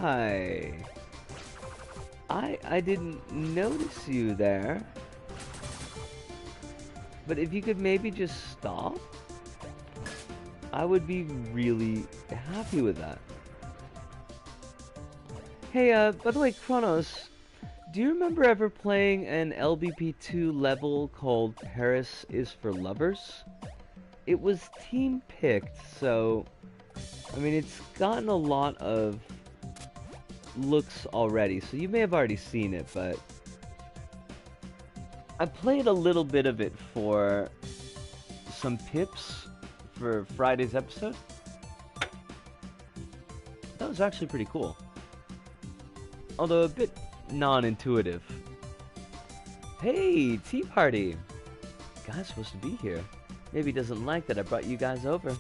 hi. I didn't notice you there. But if you could maybe just stop, I would be really happy with that. Hey, by the way, Kronos, do you remember ever playing an LBP2 level called Paris is for Lovers? It was team picked, so I mean it's gotten a lot of looks already, so you may have already seen it, but I played a little bit of it for some pips for Friday's episode. That was actually pretty cool. Although a bit non-intuitive. Hey, tea party! Guy's supposed to be here. Maybe he doesn't like that I brought you guys over.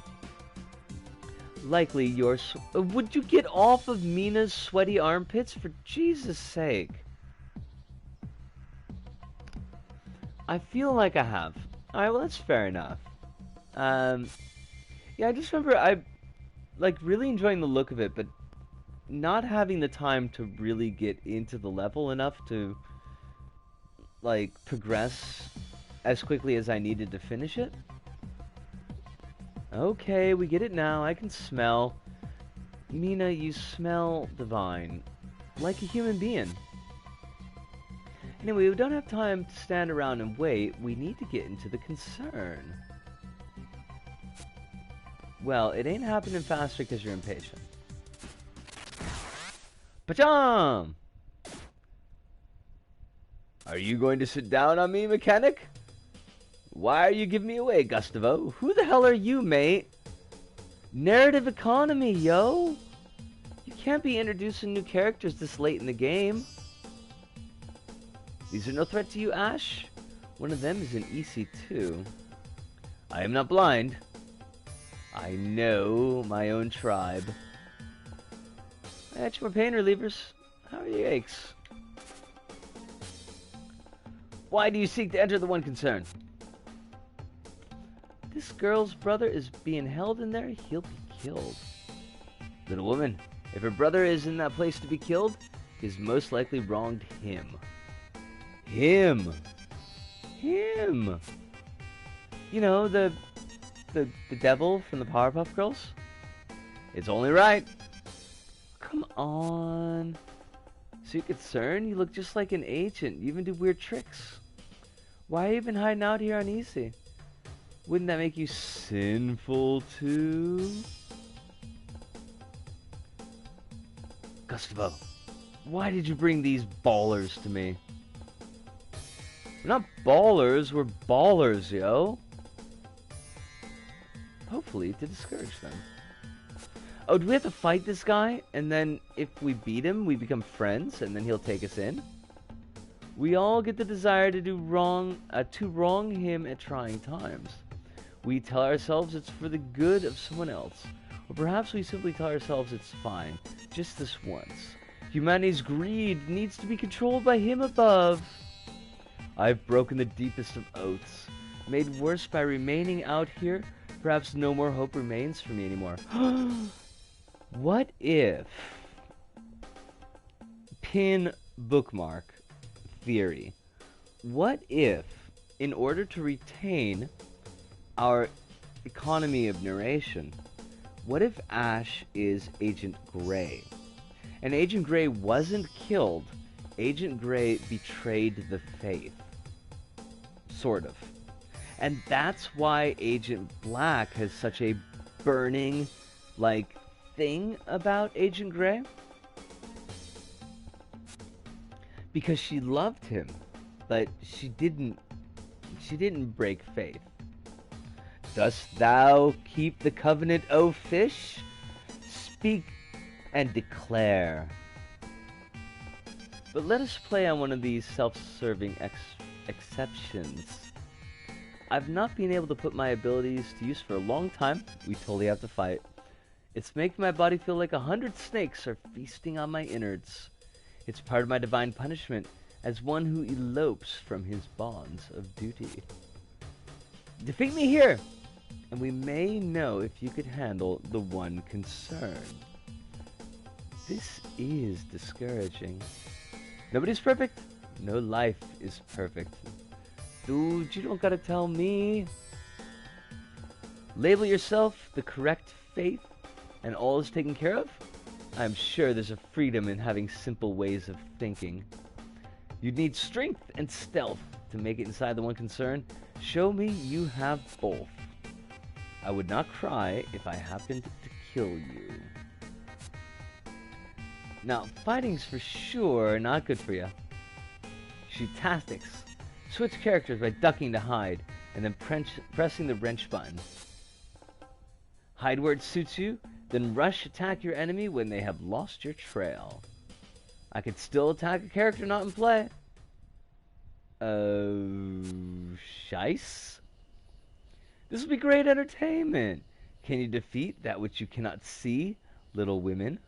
Likely yours. Would you get off of Mina's sweaty armpits for Jesus' sake? I feel like I have. Alright, well that's fair enough. Yeah, I just remember I like really enjoying the look of it, but not having the time to really get into the level enough to like progress as quickly as I needed to finish it. Okay, we get it now. I can smell. Mina, you smell divine. Like a human being. Anyway, we don't have time to stand around and wait. We need to get into the concern. Well, it ain't happening faster because you're impatient. Pacham! Are you going to sit down on me, mechanic? Why are you giving me away, Gustavo? Who the hell are you, mate? Narrative economy, yo! You can't be introducing new characters this late in the game. These are no threat to you, Ash. One of them is an EC2. I am not blind. I know my own tribe. I got you more pain relievers. How are your aches? Why do you seek to enter the one concern? This girl's brother is being held in there. He'll be killed. Little woman, if her brother is in that place to be killed, he's most likely wronged him. Him! You know, the devil from the Powerpuff Girls? It's only right. Come on. So you're concerned? You look just like an agent. You even do weird tricks. Why are you even hiding out here on easy? Wouldn't that make you sinful too? Gustavo, why did you bring these ballers to me? We're not ballers, we're ballers, yo. Hopefully to discourage them. Oh, do we have to fight this guy? And then if we beat him, we become friends, and then he'll take us in? We all get the desire to wrong him at trying times. We tell ourselves it's for the good of someone else. Or perhaps we simply tell ourselves it's fine, just this once. Humanity's greed needs to be controlled by him above. I've broken the deepest of oaths. Made worse by remaining out here, perhaps no more hope remains for me anymore. What if... Pin bookmark theory. What if, in order to retain our economy of narration, what if Ash is Agent Grey? And Agent Grey wasn't killed. Agent Grey betrayed the faith. Sort of. And that's why Agent Black has such a burning, thing about Agent Grey. Because she loved him, but she didn't break faith. Dost thou keep the covenant, O fish? Speak and declare. But let us play on one of these self-serving exceptions. I've not been able to put my abilities to use for a long time. We totally have to fight. It's making my body feel like 100 snakes are feasting on my innards. It's part of my divine punishment as one who elopes from his bonds of duty. Defeat me here, and we may know if you could handle the one concern. This is discouraging. Nobody's perfect. No life is perfect. Dude, you don't gotta tell me. Label yourself the correct faith, and all is taken care of? I'm sure there's a freedom in having simple ways of thinking. You'd need strength and stealth to make it inside the one concern. Show me you have both. I would not cry if I happened to kill you. Now, fighting's for sure not good for you. Shoot tactics. Switch characters by ducking to hide, and then pressing the wrench button. Hide where it suits you, then rush attack your enemy when they have lost your trail. I could still attack a character not in play. Shice? This will be great entertainment. Can you defeat that which you cannot see, little women?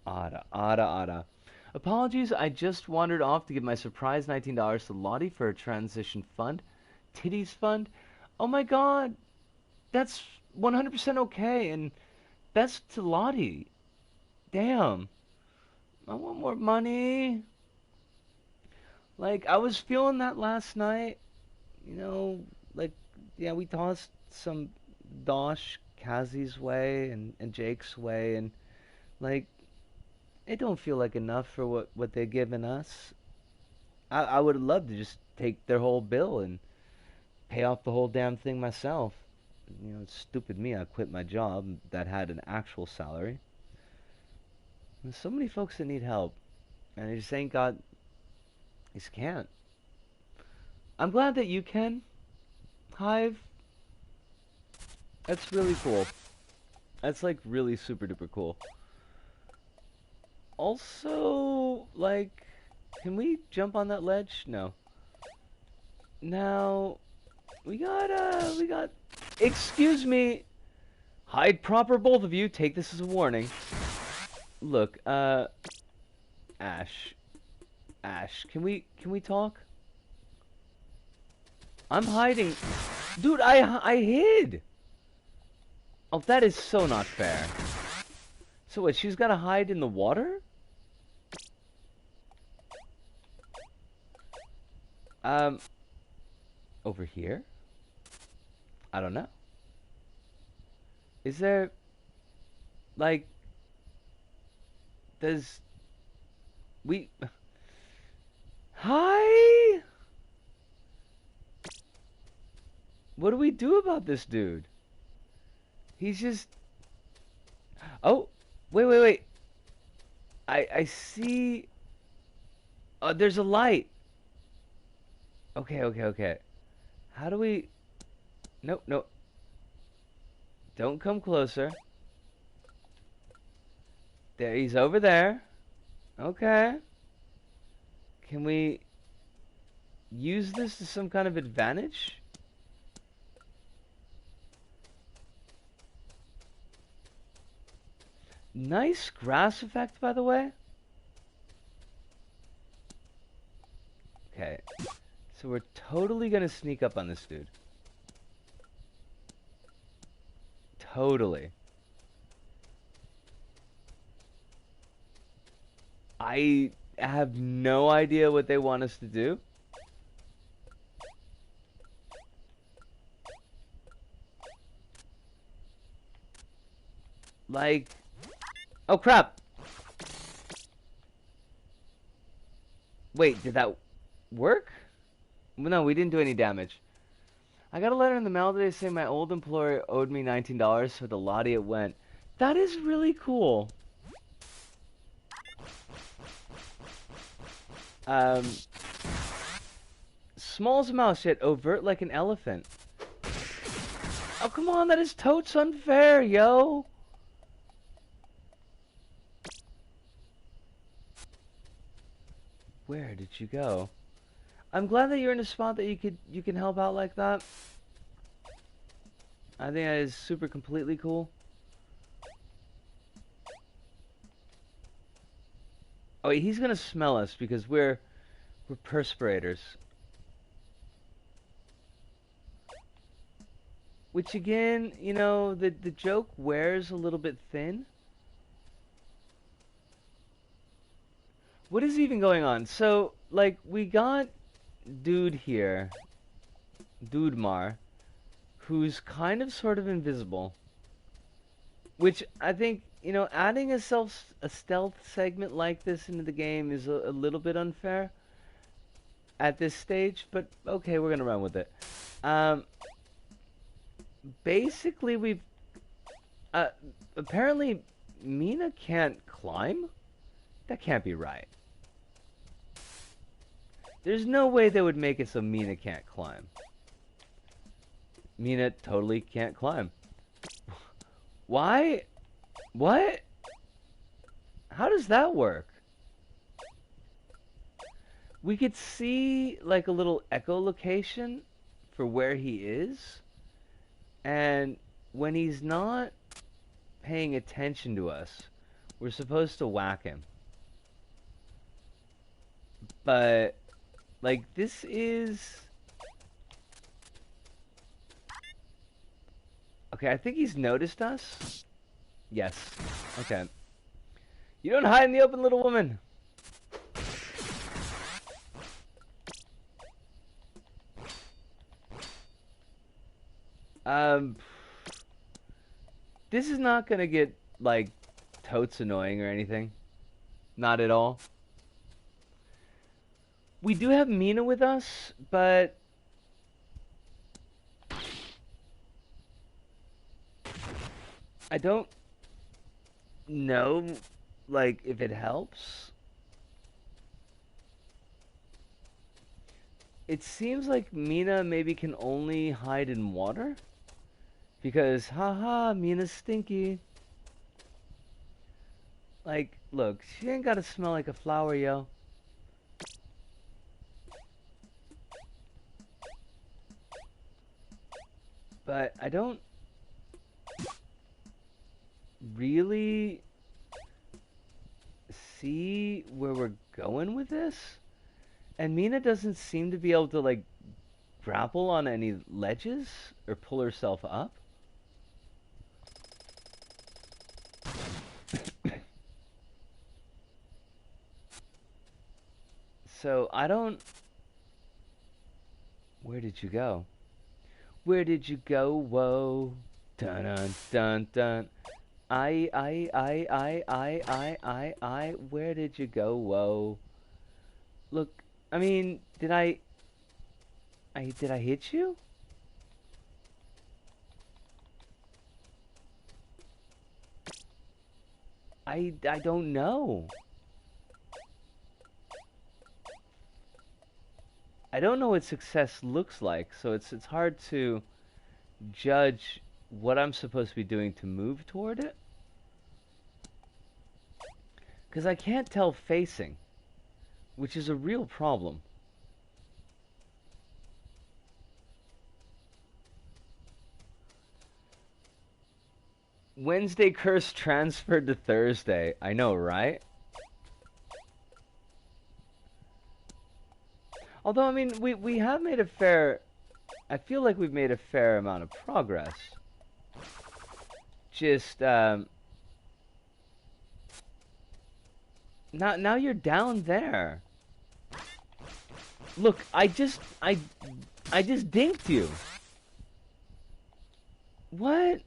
Ada. Apologies, I just wandered off to give my surprise $19 to Lottie for her transition fund. Titties fund? Oh my god! That's 100% okay, and best to Lottie. Damn. I want more money. I was feeling that last night. You know, yeah, we tossed some dosh Kazi's way and Jake's way, and, it don't feel like enough for what they're giving us. I would have loved to just take their whole bill and pay off the whole damn thing myself. You know, it's stupid me. I quit my job that had an actual salary. There's so many folks that need help, and they just ain't got He just can't. I'm glad that you can, Hive. That's really cool. That's like really super duper cool. Also, like, can we jump on that ledge? No. Now, we got, excuse me. Hide proper, both of you. Take this as a warning. Look, Ash. Ash, can we talk? I'm hiding. Dude, I hid. Oh, that is so not fair. So what, she's gotta hide in the water? Over here? I don't know. Is there, like, does, we, hi? What do we do about this dude? He's just, oh, wait. I see, oh, there's a light. Okay. How do we, no. Don't come closer. There, he's over there. Okay. Can we use this to some kind of advantage? Nice grass effect, by the way. Okay. So we're totally gonna sneak up on this dude. Totally. I have no idea what they want us to do. Like, oh crap. Wait, did that work? No, we didn't do any damage. I got a letter in the mail today saying my old employer owed me $19 for the lottie it went. That is really cool. Small as a mouse, yet overt like an elephant. Oh, come on, that is totes unfair, yo. Where did you go? I'm glad that you're in a spot that you can help out like that. I think that is super completely cool. Oh, he's gonna smell us because we're perspirators. Which again, you know, the joke wears a little bit thin. What is even going on? So, like, we got dude here, Dude Mar, who's kind of sort of invisible. Which I think, you know, adding a stealth segment like this into the game is a little bit unfair at this stage, but okay, we're gonna run with it. Basically, we've apparently Mina can't climb. That can't be right. There's no way they would make it so Mina can't climb. Mina totally can't climb. Why? What? How does that work? We could see like a little echolocation for where he is. And when he's not paying attention to us, we're supposed to whack him. But, like, this is... Okay, I think he's noticed us. Yes. Okay. You don't hide in the open, little woman. This is not gonna get, like, totes annoying or anything. Not at all. We do have Mina with us, but... I don't know, like, if it helps. It seems like Mina maybe can only hide in water. Because, haha, Mina's stinky. Like, look, she ain't gotta smell like a flower, yo. But I don't really see where we're going with this. And Mina doesn't seem to be able to, like, grapple on any ledges or pull herself up. So I don't... Where did you go? Where did you go? Whoa. Dun dun dun dun. I. Where did you go? Whoa. Look, I mean, did I hit you? I don't know. I don't know what success looks like, so it's hard to judge what I'm supposed to be doing to move toward it. Because I can't tell facing, which is a real problem. Wednesday curse transferred to Thursday. I know, right? Although, I mean, we have made a fair... I feel like we've made a fair amount of progress. Just, now you're down there. Look, I just dinked you. What?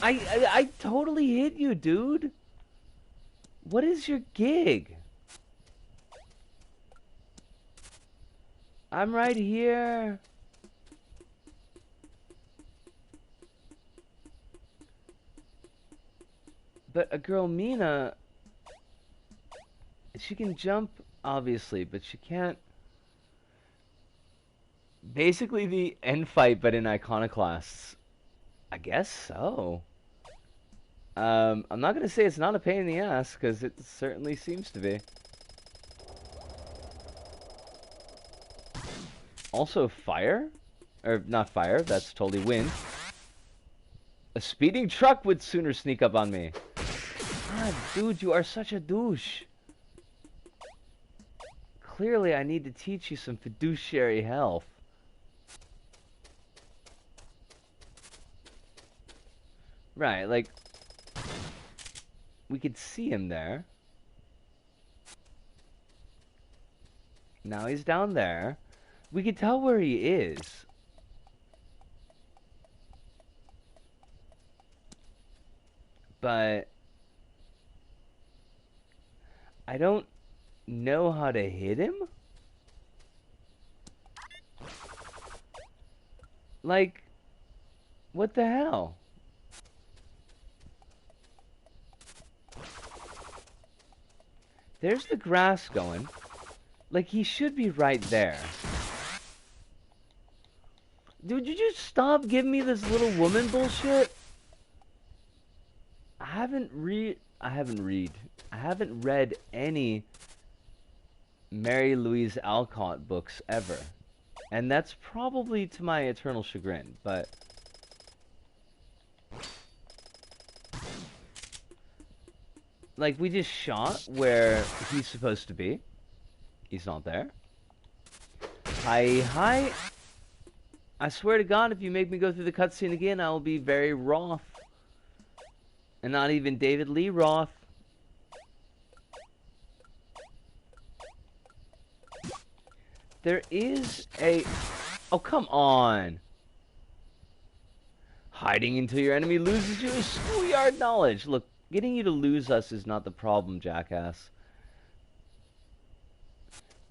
I totally hit you, dude. What is your gig? I'm right here. But a girl, Mina, she can jump, obviously, but she can't... Basically the end fight, but in Iconoclasts. I guess so. I'm not going to say it's not a pain in the ass, because it certainly seems to be. Also, fire? Or, not fire, that's totally wind. A speeding truck would sooner sneak up on me. God, dude, you are such a douche. Clearly, I need to teach you some fiduciary health. Right, like... We could see him there. Now he's down there. We could tell where he is. But... I don't know how to hit him? Like... What the hell? There's the grass going. Like, he should be right there. Dude, you just stop giving me this little woman bullshit? I haven't read any Mary Louise Alcott books ever. And that's probably to my eternal chagrin, but... Like, we just shot where he's supposed to be. He's not there. Hi. I swear to God, if you make me go through the cutscene again, I will be very wroth. And not even David Lee Roth. There is a... Oh, come on. Hiding until your enemy loses you is schoolyard knowledge. Look, getting you to lose us is not the problem, jackass.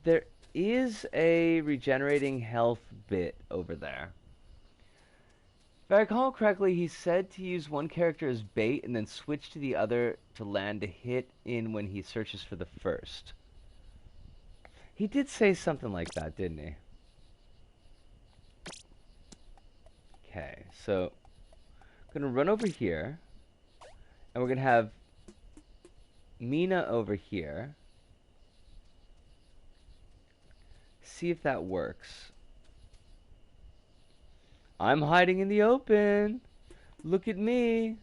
There is a regenerating health bit over there. If I recall correctly, he said to use one character as bait and then switch to the other to land a hit in when he searches for the first. He did say something like that, didn't he? Okay, so I'm gonna run over here, and we're gonna have Mina over here. See if that works. I'm hiding in the open. Look at me.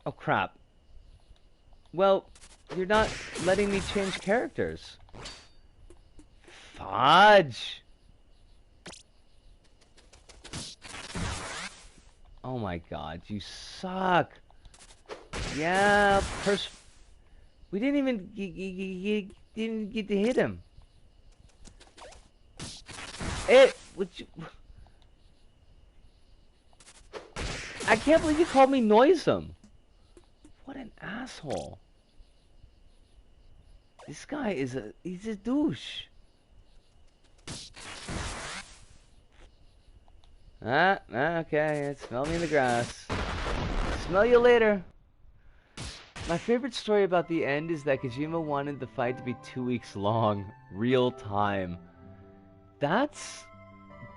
Oh crap. Well, you're not letting me change characters. Fudge. Oh my god, you suck. Yeah, we didn't even didn't get to hit him. Would you? I can't believe you called me noisome. What an asshole. This guy he's a douche. Okay, smell me in the grass. Smell you later. My favorite story about the end is that Kojima wanted the fight to be 2 weeks long, real time. That's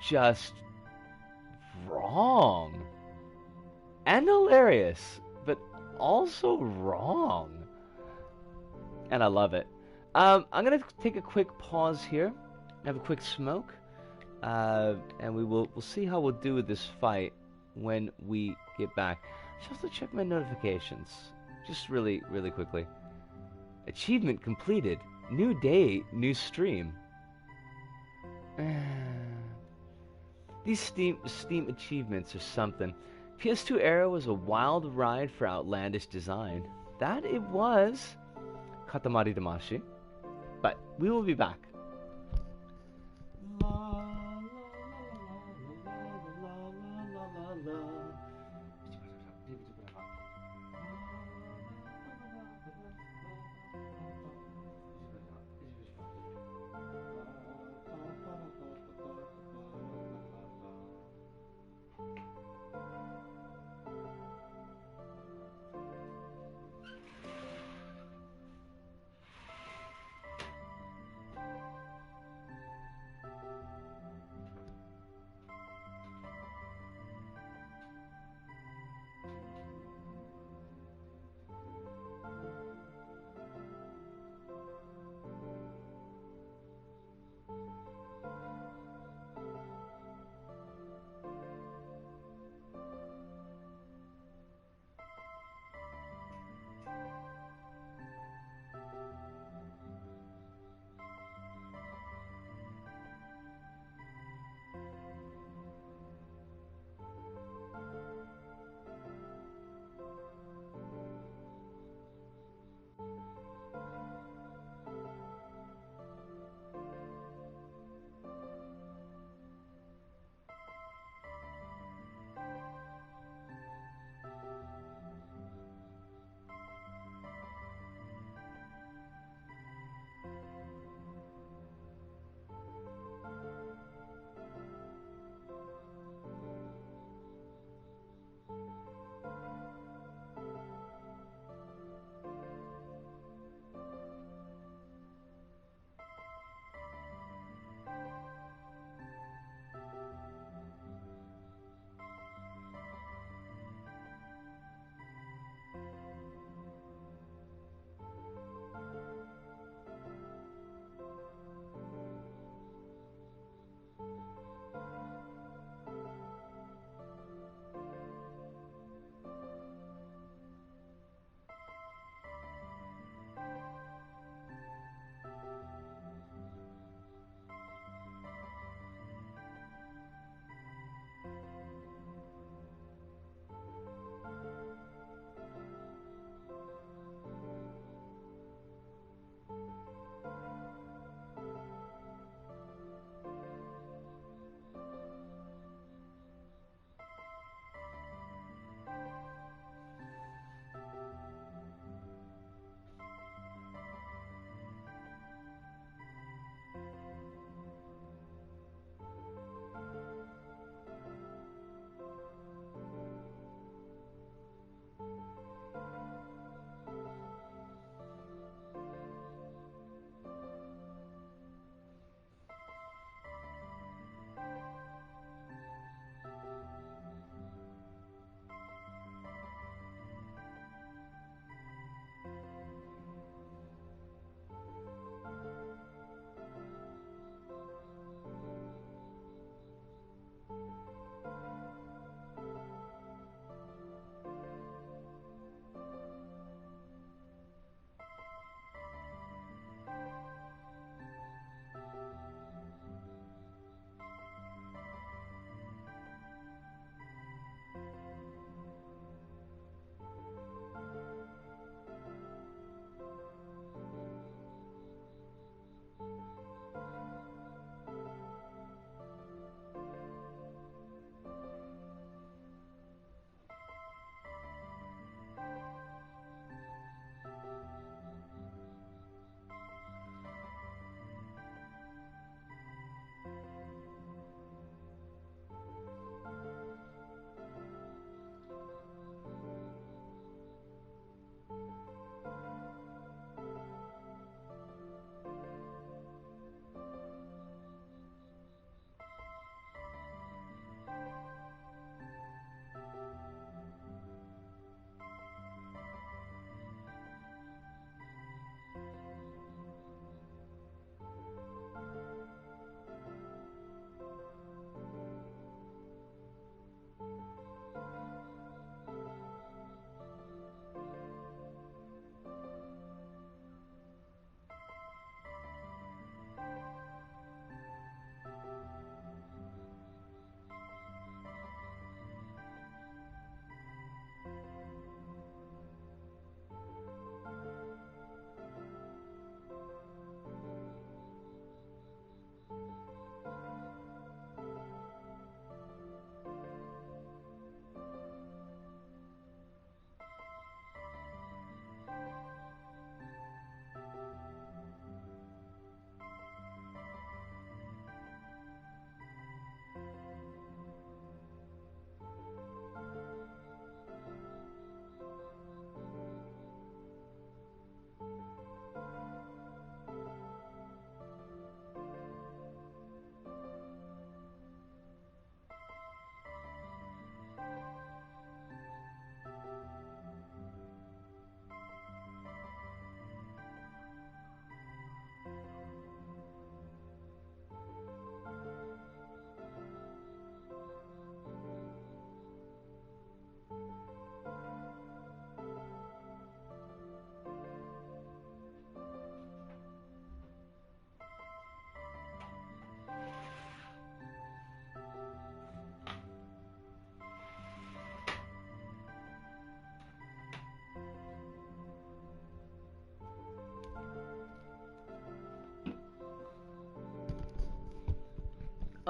just wrong. And hilarious, but also wrong. And I love it. I'm gonna take a quick pause here, have a quick smoke, and we'll see how we'll do with this fight when we get back. Just to check my notifications, just really quickly. Achievement completed. New day, new stream. These Steam achievements are something. PtaER was a wild ride for outlandish design. That it was. Katamari Damashi. But we will be back.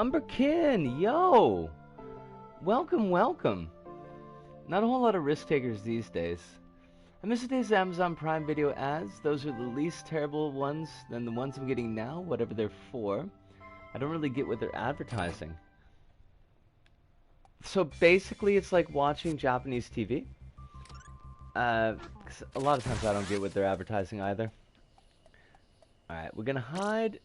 Umberkin, yo! Welcome, welcome. Not a whole lot of risk takers these days. I miss the days of Amazon Prime Video ads. Those are the least terrible ones than the ones I'm getting now, whatever they're for. I don't really get what they're advertising. So basically, it's like watching Japanese TV. 'Cause a lot of times I don't get what they're advertising either. Alright, we're gonna hide.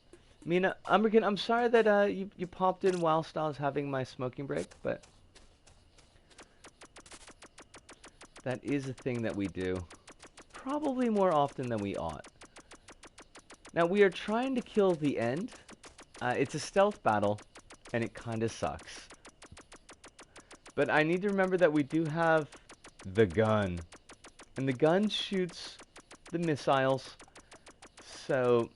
Mina, I'm sorry that you popped in whilst I was having my smoking break, but that is a thing that we do. Probably more often than we ought. Now, we are trying to kill the end. It's a stealth battle, and it kinda sucks. But I need to remember that we do have the gun. And the gun shoots the missiles. So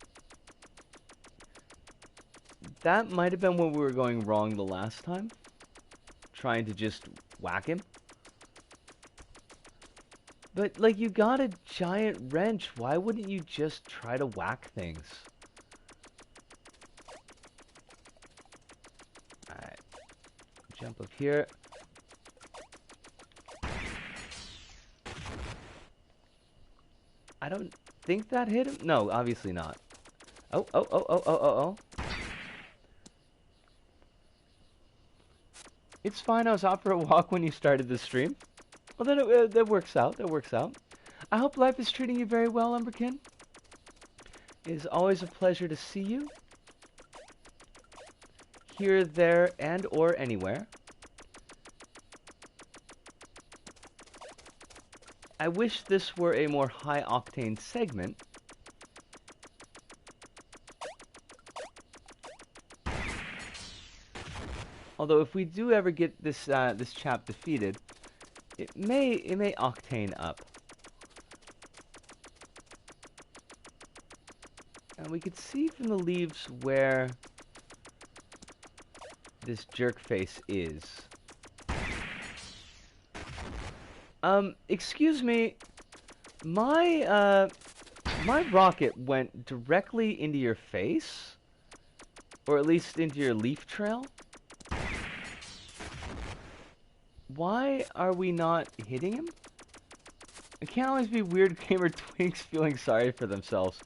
that might have been when we were going wrong the last time. Trying to just whack him. But, like, you got a giant wrench. Why wouldn't you just try to whack things? Alright. Jump up here. I don't think that hit him. No, obviously not. Oh. It's fine, I was out for a walk when you started the stream. Well, then that works out, I hope life is treating you very well, Umberkin. It is always a pleasure to see you. Here, there, and or anywhere. I wish this were a more high-octane segment. Although if we do ever get this this chap defeated, it may octane up. And we could see from the leaves where this jerk face is. Excuse me, my rocket went directly into your face? Or at least into your leaf trail? Why are we not hitting him? It can't always be weird gamer twinks feeling sorry for themselves.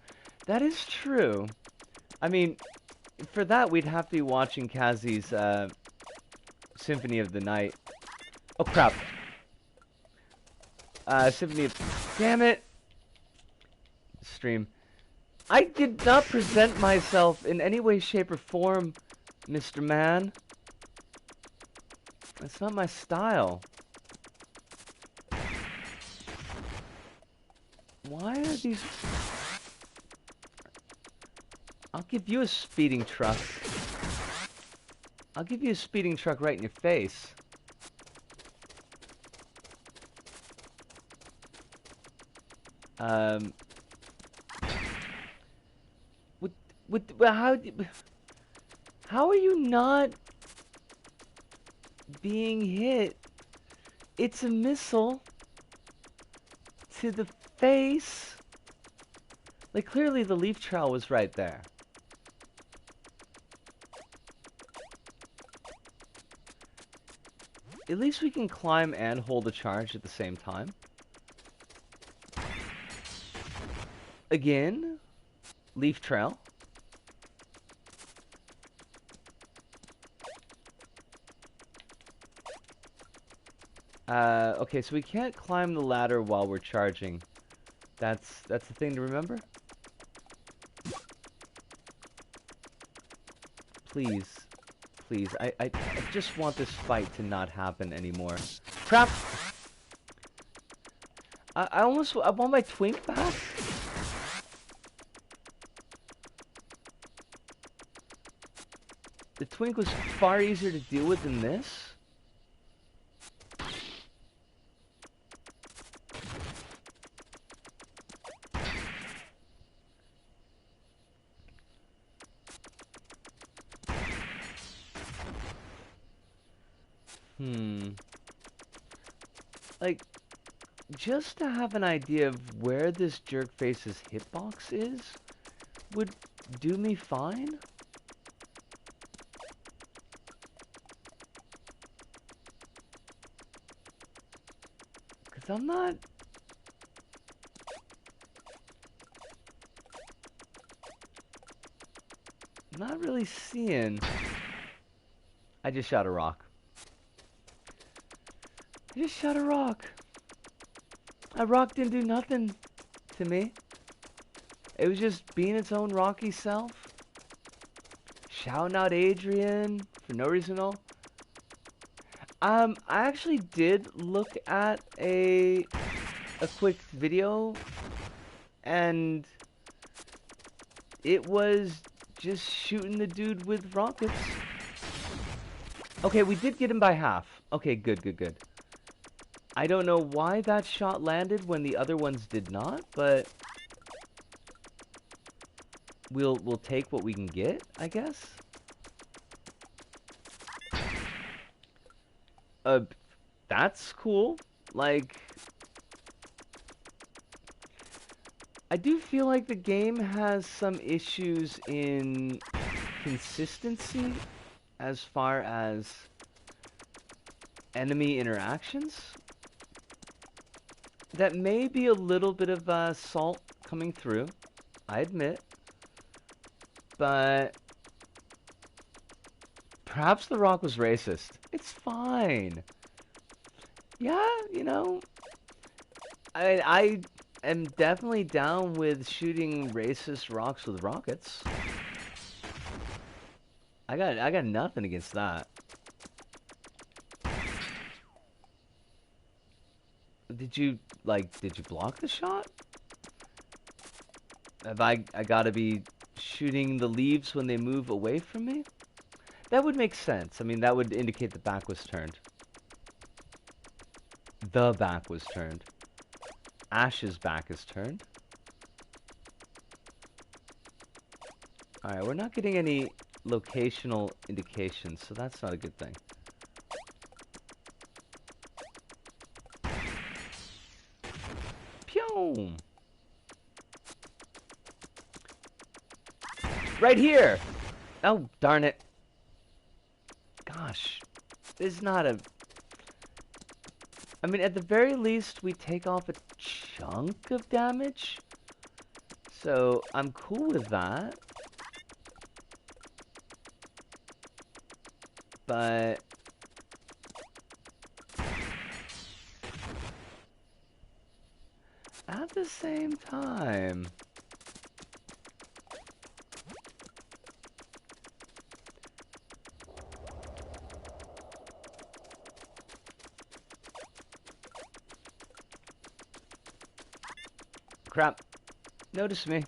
That is true. I mean, for that we'd have to be watching Kazi's Symphony of the Night. Oh crap. Symphony of... Damn it! Stream. I did not present myself in any way, shape, or form, Mr. Man. That's not my style. Why are these... I'll give you a speeding truck. I'll give you a speeding truck right in your face. How are you not being hit? It's a missile to the face. Like, clearly the leaf trail was right there. At least we can climb and hold a charge at the same time. Again, leaf trail. Okay, so we can't climb the ladder while we're charging. That's the thing to remember. Please, please, I just want this fight to not happen anymore. Crap! I want my twink back. The twink was far easier to deal with than this. Like, just to have an idea of where this jerkface's hitbox is would do me fine. Because I'm not... not really seeing... I just shot a rock. I just shot a rock. A rock didn't do nothing to me. It was just being its own rocky self. Shouting out Adrian for no reason at all. I actually did look at a quick video, and it was just shooting the dude with rockets. Okay, we did get him by half. Okay, good, good, good. I don't know why that shot landed when the other ones did not, but we'll take what we can get, I guess. That's cool. Like, I do feel like the game has some issues in consistency as far as enemy interactions. That may be a little bit of salt coming through, I admit. But perhaps the rock was racist. It's fine. Yeah, you know, I am definitely down with shooting racist rocks with rockets. I got nothing against that. Did you block the shot? Have I gotta be shooting the leaves when they move away from me? That would make sense. I mean, that would indicate the back was turned. The back was turned. Ash's back is turned. Alright, we're not getting any locational indications, so that's not a good thing. Pew! Right here! Oh, darn it. Gosh. This is not a... I mean, at the very least, we take off a chunk of damage. So, I'm cool with that. But... at the same time... Crap. Notice me.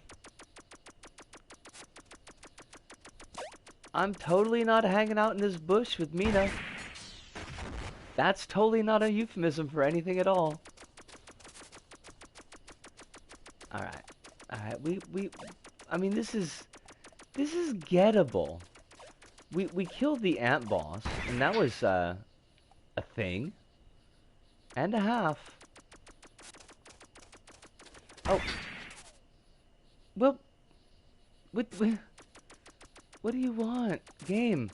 I'm totally not hanging out in this bush with Mina. That's totally not a euphemism for anything at all. Alright. Alright, I mean, this is gettable. We killed the ant boss, and that was, a thing. And a half. Oh. Well, what do you want? Game.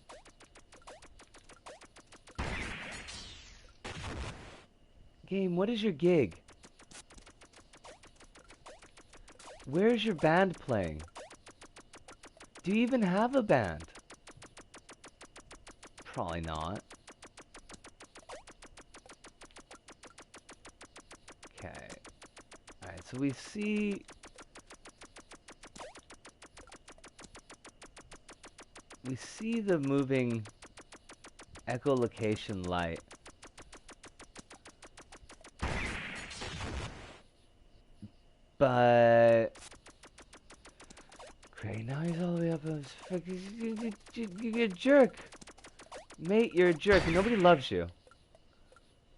Game, what is your gig? Where's your band playing? Do you even have a band? Probably not. Okay. Alright, so we see... we see the moving echolocation light. But... great, now he's all the way up. You're a jerk. Mate, you're a jerk. Nobody loves you.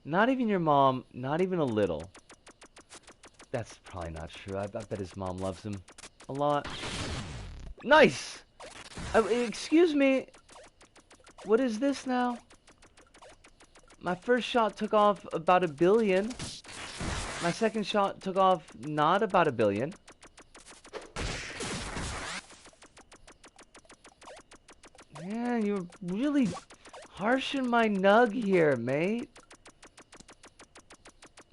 Not even your mom, not even a little. That's probably not true. I bet his mom loves him a lot. Nice! Excuse me. What is this now? My first shot took off about 1 billion. My second shot took off not about 1 billion. Man, you're really harshing my nug here, mate.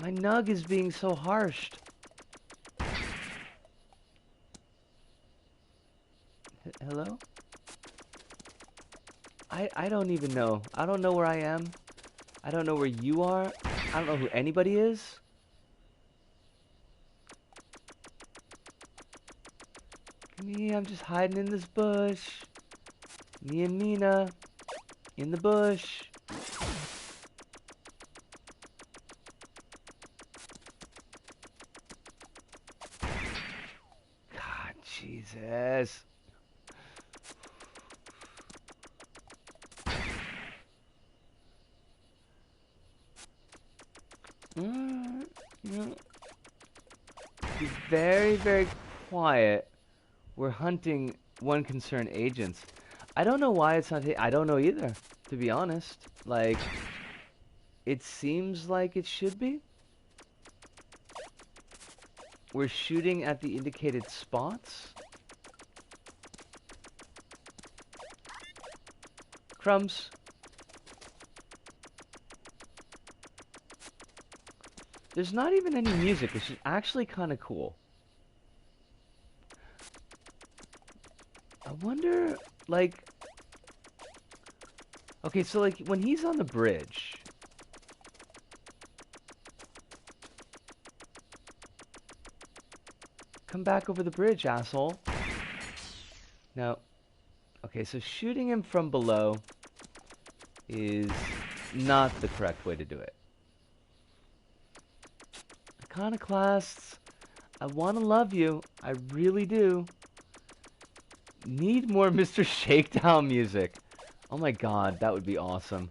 My nug is being so harsh. Hello? I don't even know. I don't know where I am. I don't know where you are. I don't know who anybody is. Me, I'm just hiding in this bush. Me and Mina in the bush. God, Jesus. Be very, very quiet. We're hunting one concerned agents. I don't know why it's not. I don't know either, to be honest. Like, it seems like it should be. We're shooting at the indicated spots. Crumbs. There's not even any music, which is actually kind of cool. I wonder, like... Okay, so, like, when he's on the bridge... Come back over the bridge, asshole. No. Okay, so shooting him from below is not the correct way to do it. Iconoclasts, I want to love you. I really do. Need more Mr. Shakedown music. Oh my god, that would be awesome.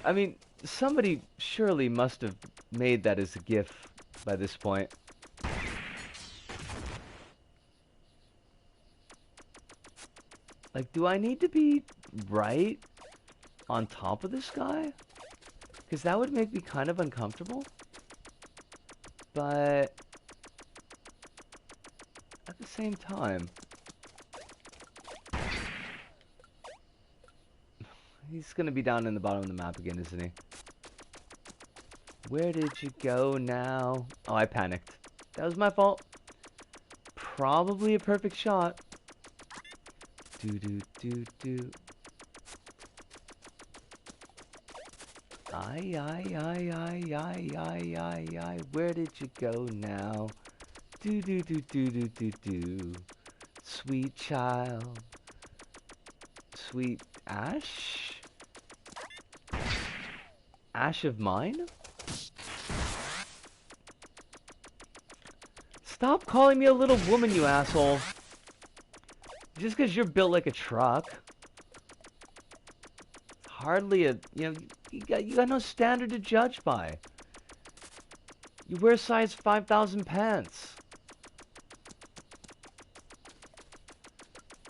I mean, somebody surely must have made that as a GIF by this point. Like, do I need to be right on top of this guy? Because that would make me kind of uncomfortable. But at the same time, he's gonna be down in the bottom of the map again, isn't he? Where did you go now? Oh, I panicked. That was my fault. Probably a perfect shot. Do. I. Where did you go now? Do. Sweet child. Sweet Ash? Ash of mine? Stop calling me a little woman, you asshole. Just because you're built like a truck. Hardly a, you know, you got no standard to judge by. You wear size 5,000 pants.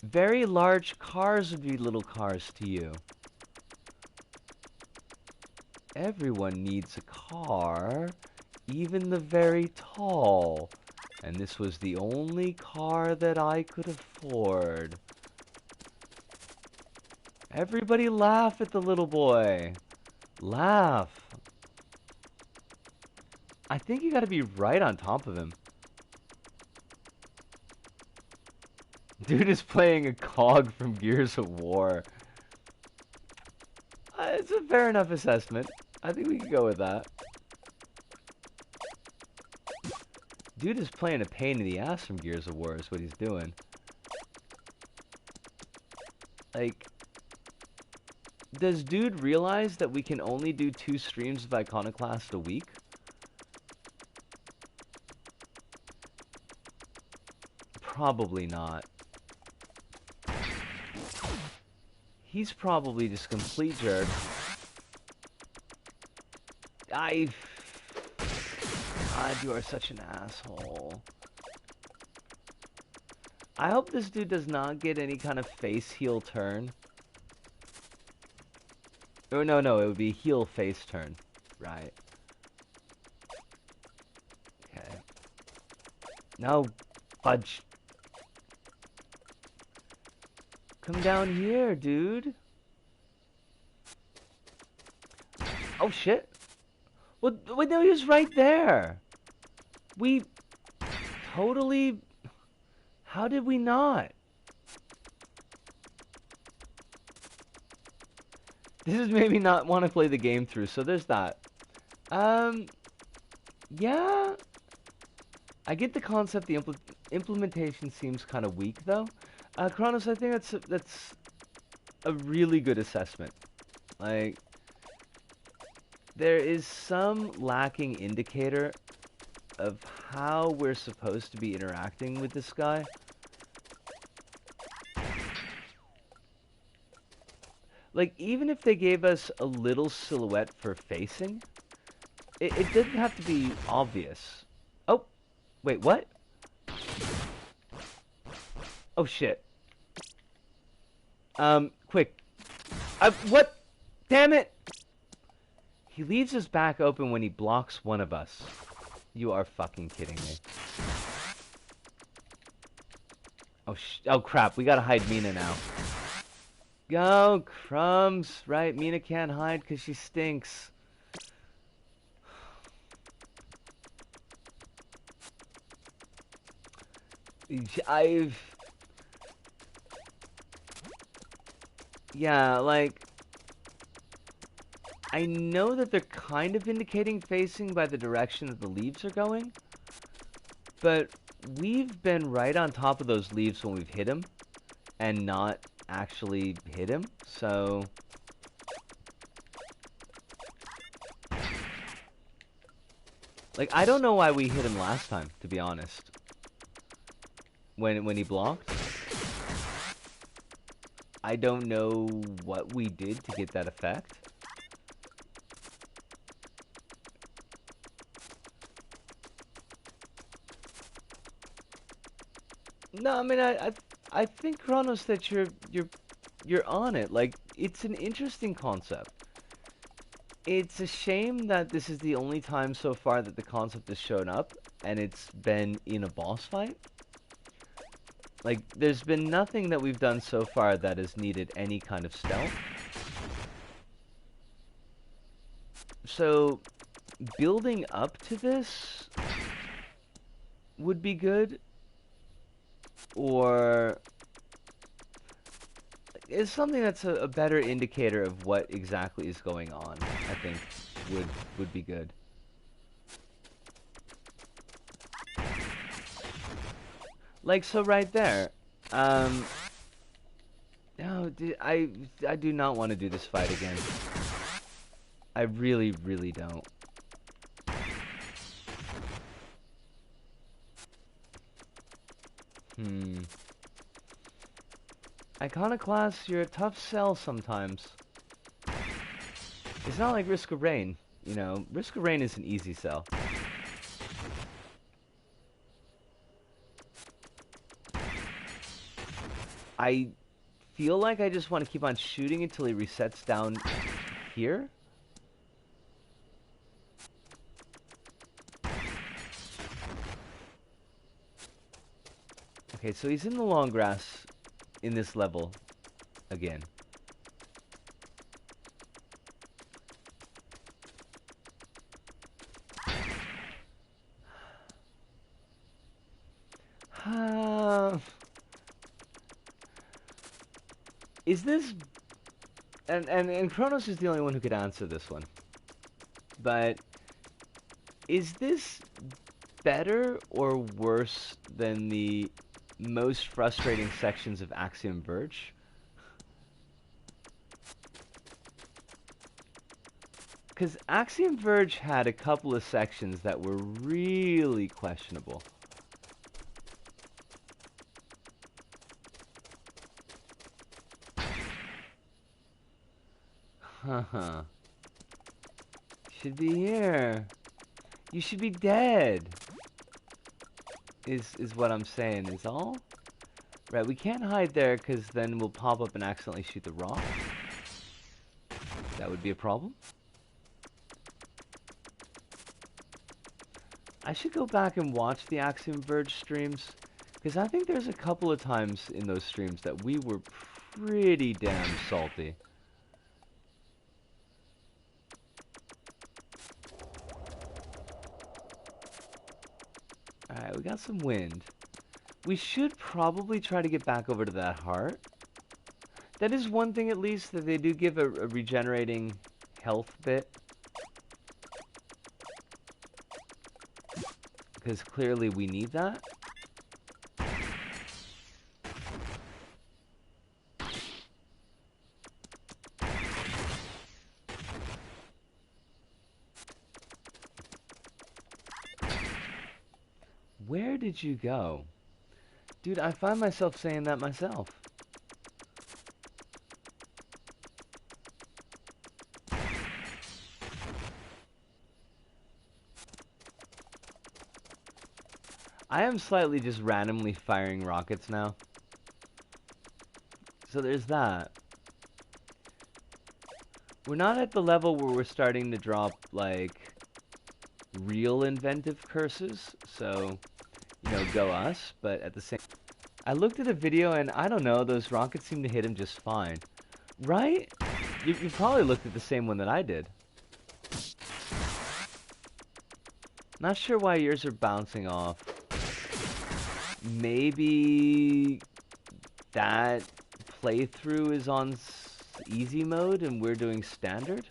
Very large cars would be little cars to you. Everyone needs a car, even the very tall. And this was the only car that I could afford. Everybody laugh at the little boy. Laugh. I think you gotta be right on top of him. Dude is playing a cog from Gears of War. It's a fair enough assessment. I think we can go with that. Dude is playing a pain in the ass from Gears of War is what he's doing. Like, does dude realize that we can only do 2 streams of Iconoclast a week? Probably not. He's probably just a complete jerk. God, you are such an asshole. I hope this dude does not get any kind of face heel turn. Oh, no, it would be heel face turn. Right. Okay. No, fudge. Come down here, dude. Oh, shit. Well, wait, no, he was right there. We totally... How did we not? This is maybe not want to play the game through, so there's that. Yeah. I get the concept. The implementation seems kind of weak, though. Kronos, I think that's a really good assessment. Like, there is some lacking indicator of how we're supposed to be interacting with this guy. Like, even if they gave us a little silhouette for facing, it didn't have to be obvious. Oh, wait, what? Oh, shit. Quick. What? Damn it! He leaves his back open when he blocks one of us. You are fucking kidding me. Oh, crap. We gotta hide Mina now. Go, crumbs. Right, Mina can't hide because she stinks. Yeah, like... I know that they're kind of indicating facing by the direction that the leaves are going, but we've been right on top of those leaves when we've hit him, and not actually hit him, so... Like, I don't know why we hit him last time, to be honest. When he blocked. I don't know what we did to get that effect. No, I mean, I think, Kronos, that you're on it. Like, it's an interesting concept. It's a shame that this is the only time so far that the concept has shown up, and it's been in a boss fight. Like, there's been nothing that we've done so far that has needed any kind of stealth. So, building up to this would be good. Or is something that's a better indicator of what exactly is going on, I think would be good. Like, so right there. No, I do not want to do this fight again. I really, really don't. Iconoclasts, you're a tough sell sometimes. It's not like Risk of Rain. You know, Risk of Rain is an easy sell. I feel like I just want to keep on shooting until he resets down here. Okay, so he's in the long grass in this level again. Is this... And Kronos is the only one who could answer this one. But is this better or worse than the most frustrating sections of Axiom Verge? Because Axiom Verge had a couple of sections that were really questionable. Haha. Should be here. You should be dead. Is what I'm saying, is all? Right, we can't hide there because then we'll pop up and accidentally shoot the rock. That would be a problem. I should go back and watch the Axiom Verge streams, because I think there's a couple of times in those streams that we were pretty damn salty. Alright, we got some wind. We should probably try to get back over to that heart. That is one thing at least, that they do give a regenerating health bit. Because clearly we need that. Where did you go? Dude, I find myself saying that myself. I am slightly just randomly firing rockets now. So there's that. We're not at the level where we're starting to drop, like, real inventive curses. So, you know, go us. But at the same... I looked at a video and, I don't know, those rockets seem to hit him just fine. Right? You probably looked at the same one that I did. Not sure why yours are bouncing off. Maybe that playthrough is on easy mode and we're doing standard?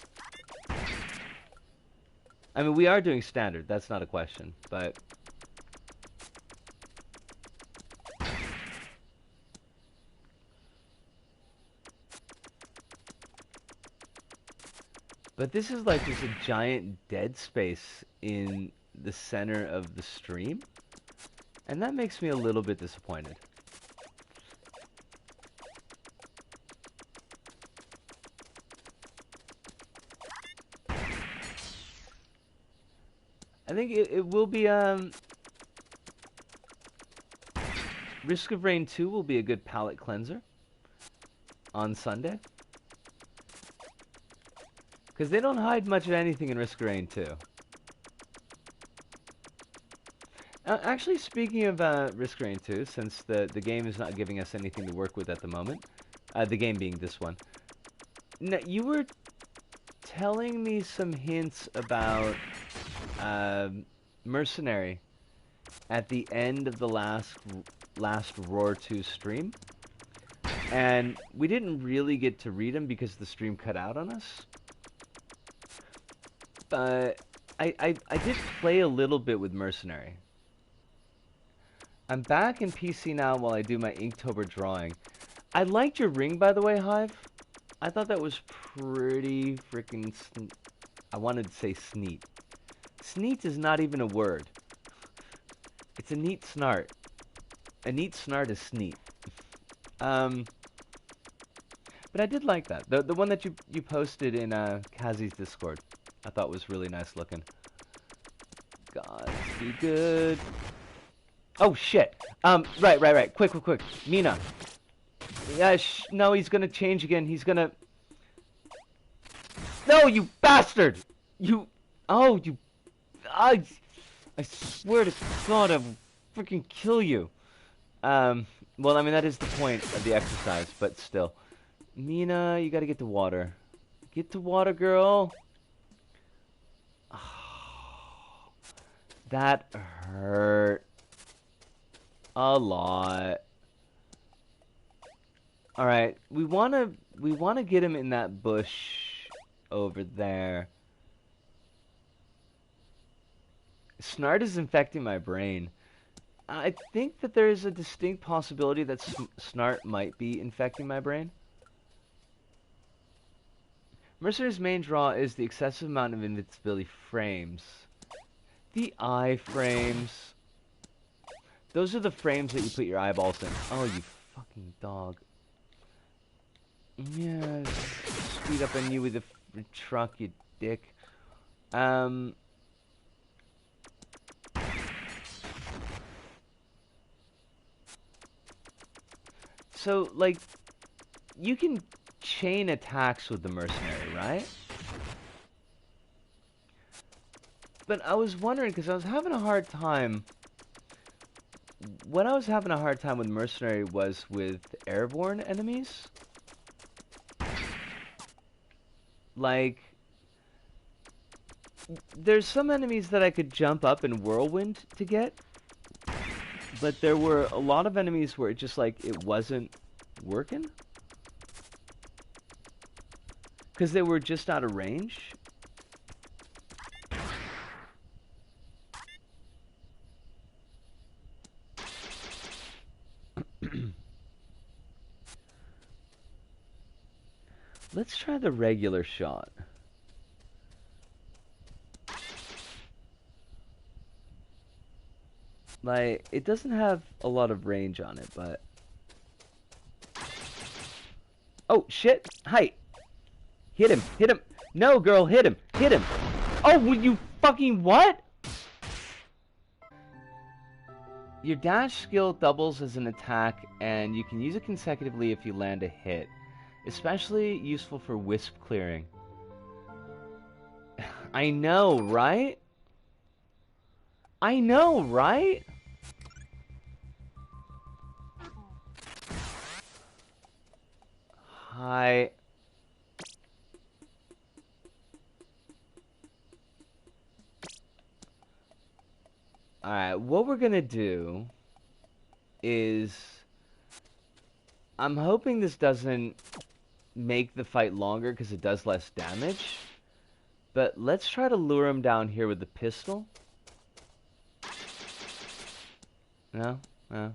I mean, we are doing standard, that's not a question, but... But this is like just a giant dead space in the center of the stream. And that makes me a little bit disappointed. I think it will be, Risk of Rain 2 will be a good palate cleanser on Sunday. Because they don't hide much of anything in Risk of Rain 2. Actually, speaking of Risk of Rain 2, since the game is not giving us anything to work with at the moment, the game being this one, now, you were telling me some hints about Mercenary at the end of the last Roar 2 stream, and we didn't really get to read them because the stream cut out on us. But I did play a little bit with Mercenary. I'm back in PC now while I do my Inktober drawing. I liked your ring, by the way, Hive. I thought that was pretty freaking... I wanted to say sneet. Sneet is not even a word. It's a neat snart. A neat snart is sneet. But I did like that. The one that you posted in Kazi's Discord, I thought was really nice looking. God, be good. Oh shit. Right. Quick. Mina. Yeah, no, he's gonna change again. He's gonna... No, you bastard! You... Oh, you... I swear to God, I'll freaking kill you. Well, I mean, that is the point of the exercise, but still. Mina, you gotta get to water. Get to water, girl. Oh, that hurt. A lot. Alright, we wanna get him in that bush over there. Snart is infecting my brain. I think that there is a distinct possibility that Snart might be infecting my brain. Mercenary's main draw is the excessive amount of invincibility frames. The eye frames. Those are the frames that you put your eyeballs in. Oh, you fucking dog. Yeah, speed up on you with a truck, you dick. So, like, you can chain attacks with the Mercenary, right? But I was wondering, because I was having a hard time... What I was having a hard time with Mercenary was with airborne enemies. Like, there's some enemies that I could jump up and whirlwind to get, But there were a lot of enemies where it just, like, it wasn't working. Because they were just out of range. Let's try the regular shot. Like, it doesn't have a lot of range on it, but... Oh, shit! Hi! Hit him! Hit him! No, girl, hit him! Hit him! Oh, will you fucking what? Your dash skill doubles as an attack, and you can use it consecutively if you land a hit. Especially useful for wisp clearing. I know, right? I know, right? Hi. Alright, what we're gonna do is... I'm hoping this doesn't make the fight longer because it does less damage. But let's try to lure him down here with the pistol. No? No.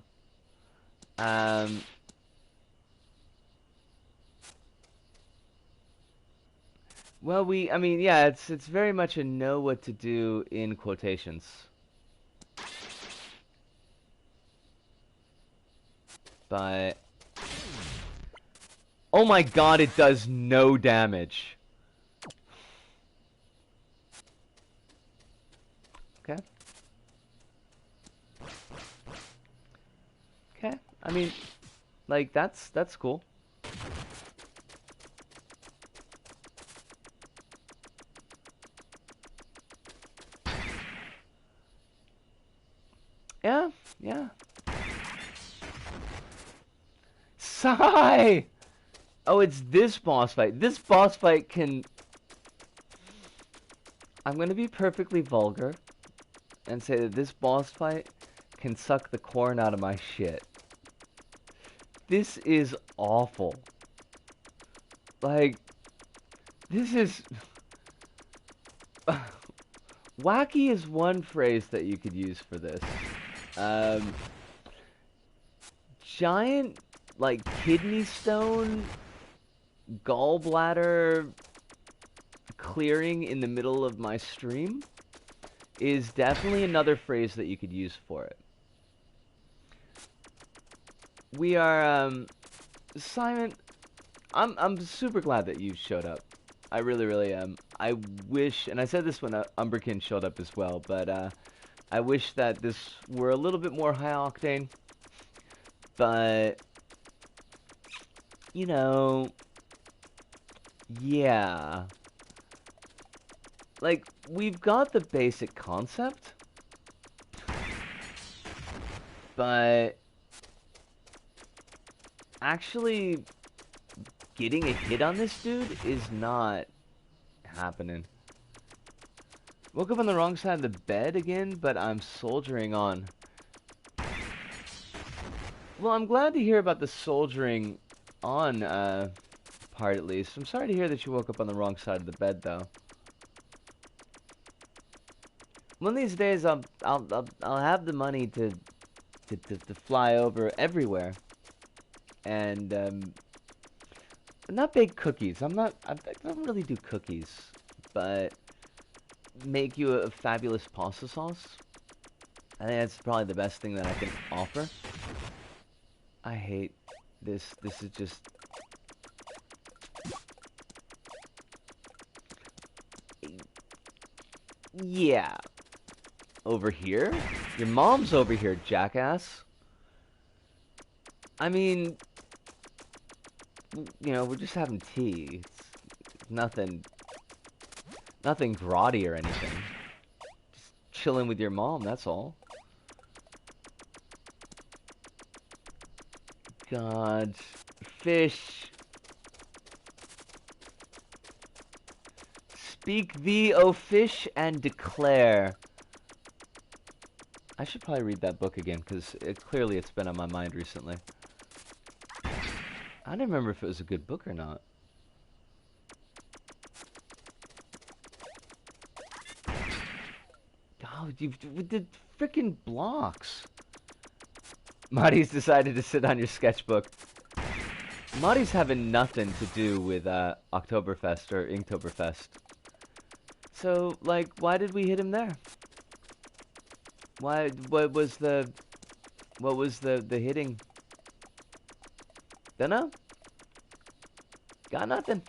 Well, I mean, yeah, it's very much a know what to do in quotations. But... Oh my god, it does no damage. Okay. Okay. I mean, like, that's cool. Yeah, yeah. Sigh! Oh, it's this boss fight. This boss fight can... I'm gonna be perfectly vulgar and say that this boss fight can suck the corn out of my shit. This is awful. Like, this is... Wacky is one phrase that you could use for this. Giant, like, kidney stone, gallbladder clearing in the middle of my stream is definitely another phrase that you could use for it. We are, Simon, I'm super glad that you showed up. I really, really am. I wish, and I said this when Umberkin showed up as well, but I wish that this were a little bit more high octane. But, you know, yeah. Like, we've got the basic concept, but actually getting a hit on this dude is not happening. Woke up on the wrong side of the bed again, but I'm soldiering on. Well, I'm glad to hear about the soldiering on part at least. I'm sorry to hear that you woke up on the wrong side of the bed, though. One of these days, I'll have the money to fly over everywhere, and not bake cookies. I don't really do cookies, but make you a fabulous pasta sauce. I think that's probably the best thing that I can offer. I hate this. This is just... Yeah. Over here? Your mom's over here, jackass. I mean... You know, we're just having tea. It's nothing grotty or anything. Just chilling with your mom, that's all. God. Fish. Speak thee, O fish, and declare. I should probably read that book again, because clearly it's been on my mind recently. I don't remember if it was a good book or not. Oh, with the freaking blocks. Marty's decided to sit on your sketchbook. Marty's having nothing to do with Oktoberfest or Inktoberfest. So, like, why did we hit him there? Why? What was the hitting? Dunno. Got nothing.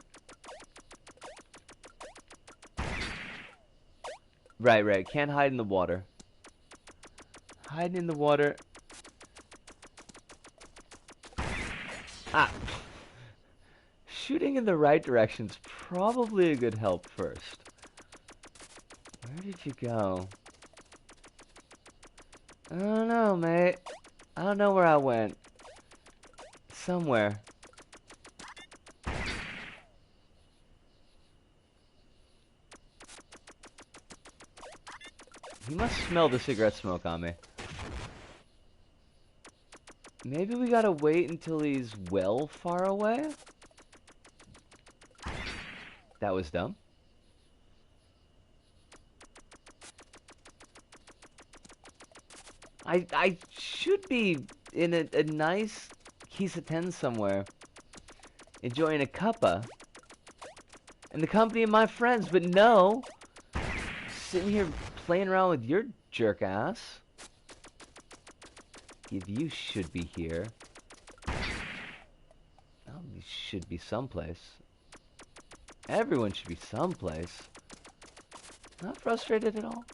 Right. Can't hide in the water. Hiding in the water. Ah. Shooting in the right direction's probably a good help first. Where did you go? I don't know, mate. I don't know where I went. Somewhere. He must smell the cigarette smoke on me. Maybe we gotta wait until he's well far away? That was dumb. I should be in a nice Kisa 10 somewhere, enjoying a cuppa, in the company of my friends, but no, sitting here playing around with your jerk ass. You should be here. Oh, you should be someplace. Everyone should be someplace. Not frustrated at all.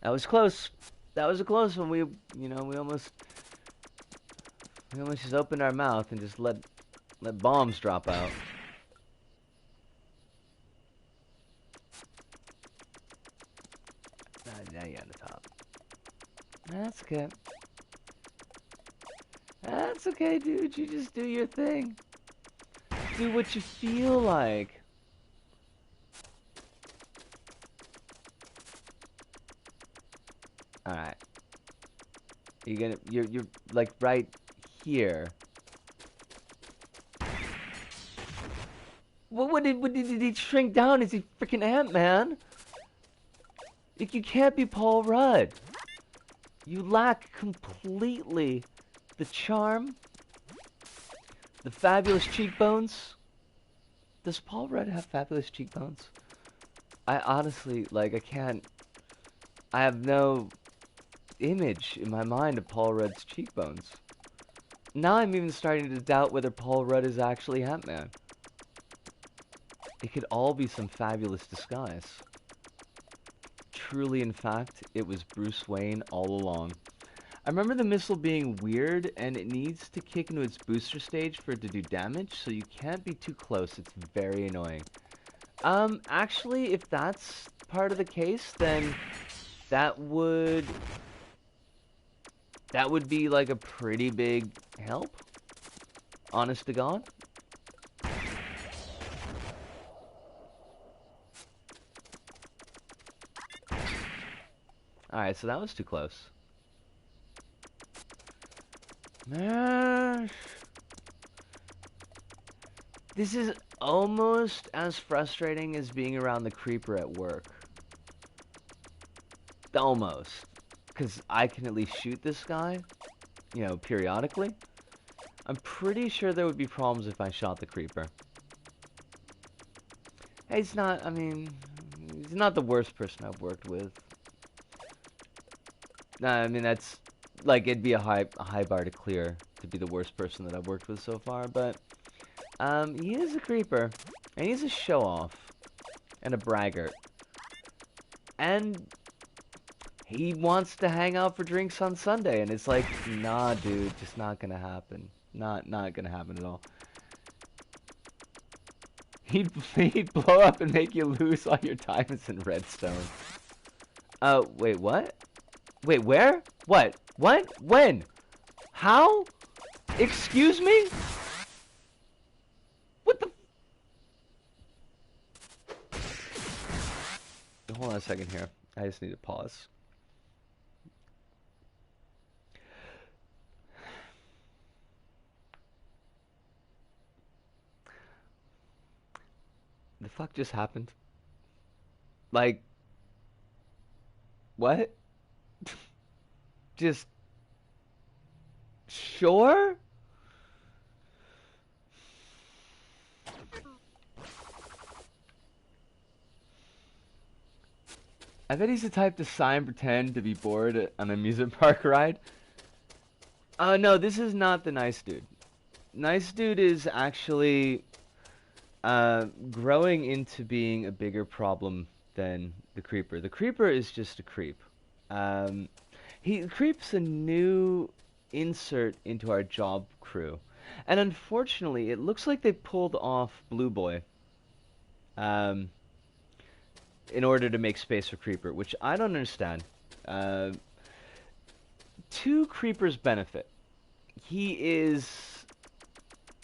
That was close. That was a close one. We almost just opened our mouth and just let bombs drop out. Now you're on the top. That's okay. That's okay, dude. You just do your thing. Do what you feel like. All right. You're like right here. What did he shrink down? Is he freaking Ant-Man? You can't be Paul Rudd. You lack completely the charm, the fabulous cheekbones. Does Paul Rudd have fabulous cheekbones? I honestly, like, I have no image in my mind of Paul Rudd's cheekbones. Now I'm even starting to doubt whether Paul Rudd is actually Ant-Man. It could all be some fabulous disguise. Truly, in fact, it was Bruce Wayne all along. I remember the missile being weird, and it needs to kick into its booster stage for it to do damage, so you can't be too close. It's very annoying. Actually, if that's part of the case, then that would be like a pretty big help. Honest to God. Alright, so that was too close. This is almost as frustrating as being around the creeper at work. Almost. Because I can at least shoot this guy, you know, periodically. I'm pretty sure there would be problems if I shot the creeper. Hey, he's not the worst person I've worked with. Nah, I mean, that's, like, it'd be a high bar to clear to be the worst person that I've worked with so far, but, he is a creeper, and he's a show-off, and a braggart, and he wants to hang out for drinks on Sunday, and it's like, nah, dude, just not gonna happen. Not gonna happen at all. He'd blow up and make you lose all your diamonds in redstone. Wait, what? Wait, where? What? What? When? How? Excuse me? What the? hold on a second here. I just need to pause. The fuck just happened? Like, what? Just sure? I bet he's the type to sigh and pretend to be bored on an amusement park ride. No, this is not the nice dude. Nice dude is actually growing into being a bigger problem than the creeper. The creeper is just a creep. He creeps a new insert into our job crew. And unfortunately, it looks like they pulled off Blue Boy in order to make space for Creeper, which I don't understand. Two Creepers benefit. He is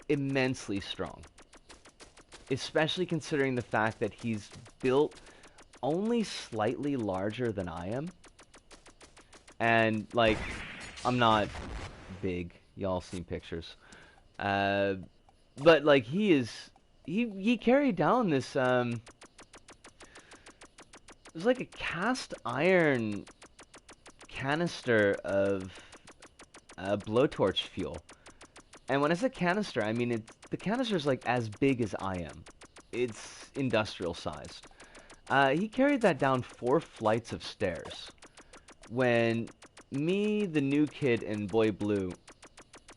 immensely strong, especially considering the fact that he's built only slightly larger than I am. And, like, I'm not big. Y'all seen pictures. But, like, he carried down this, it was like a cast iron canister of blowtorch fuel. And when I say canister, I mean the canister is like as big as I am. It's industrial sized. He carried that down 4 flights of stairs. When me, the new kid, and Boy Blue,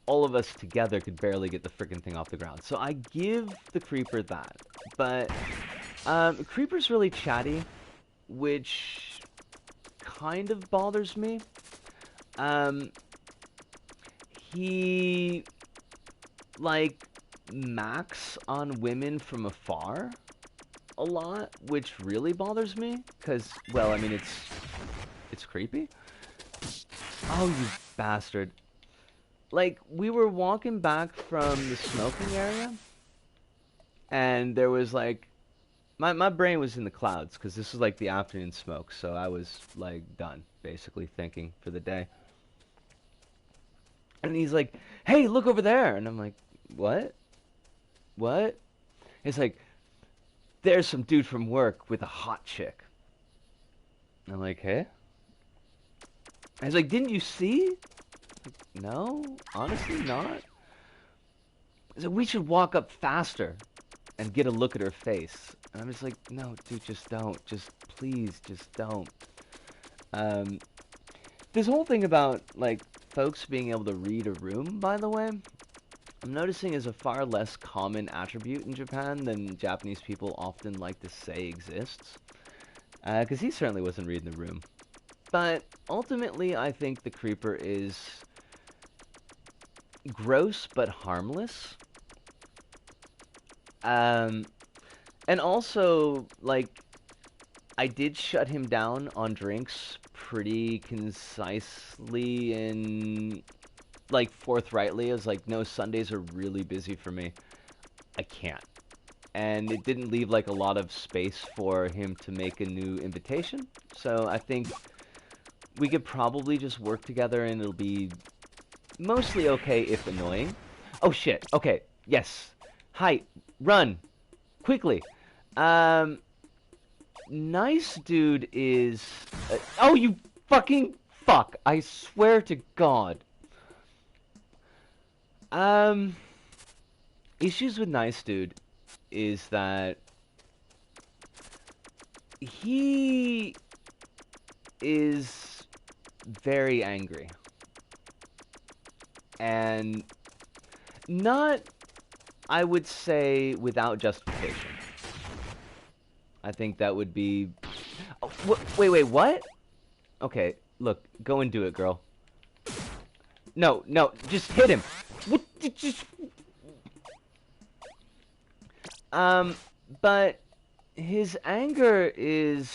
all of us together could barely get the frickin' thing off the ground. So I give the Creeper that. But Creeper's really chatty, which kind of bothers me. He, like, max on women from afar a lot, which really bothers me, because, well, I mean, it's creepy. Oh, you bastard. Like, we were walking back from the smoking area, and there was, like, my brain was in the clouds, because this was, like, the afternoon smoke, so I was, like, done, basically, thinking for the day. And he's like, hey, look over there. And I'm like, what? What? It's like, there's some dude from work with a hot chick. And I'm like, hey? And he's like, didn't you see? Like, no, honestly not. He's like, we should walk up faster and get a look at her face. And I'm just like, no, dude, just don't. Just, please, just don't. This whole thing about, like, folks being able to read a room, by the way, I'm noticing is a far less common attribute in Japan than Japanese people often like to say exists. Because he certainly wasn't reading the room. But ultimately, I think the Creeper is gross but harmless. And also, like, I did shut him down on drinks pretty concisely and, like, forthrightly. I was like, no, Sundays are really busy for me. I can't. And it didn't leave, like, a lot of space for him to make a new invitation. So I think we could probably just work together and it'll be mostly okay if annoying. Oh, shit. Okay. Yes. Hi. Run. Quickly. Nice dude is... oh, you fucking fuck. I swear to God. Issues with nice dude is that he is very angry. And not, I would say, without justification. I think that would be... oh, wait, what? Okay, look, go and do it, girl. No, just hit him. What? Just... but his anger is...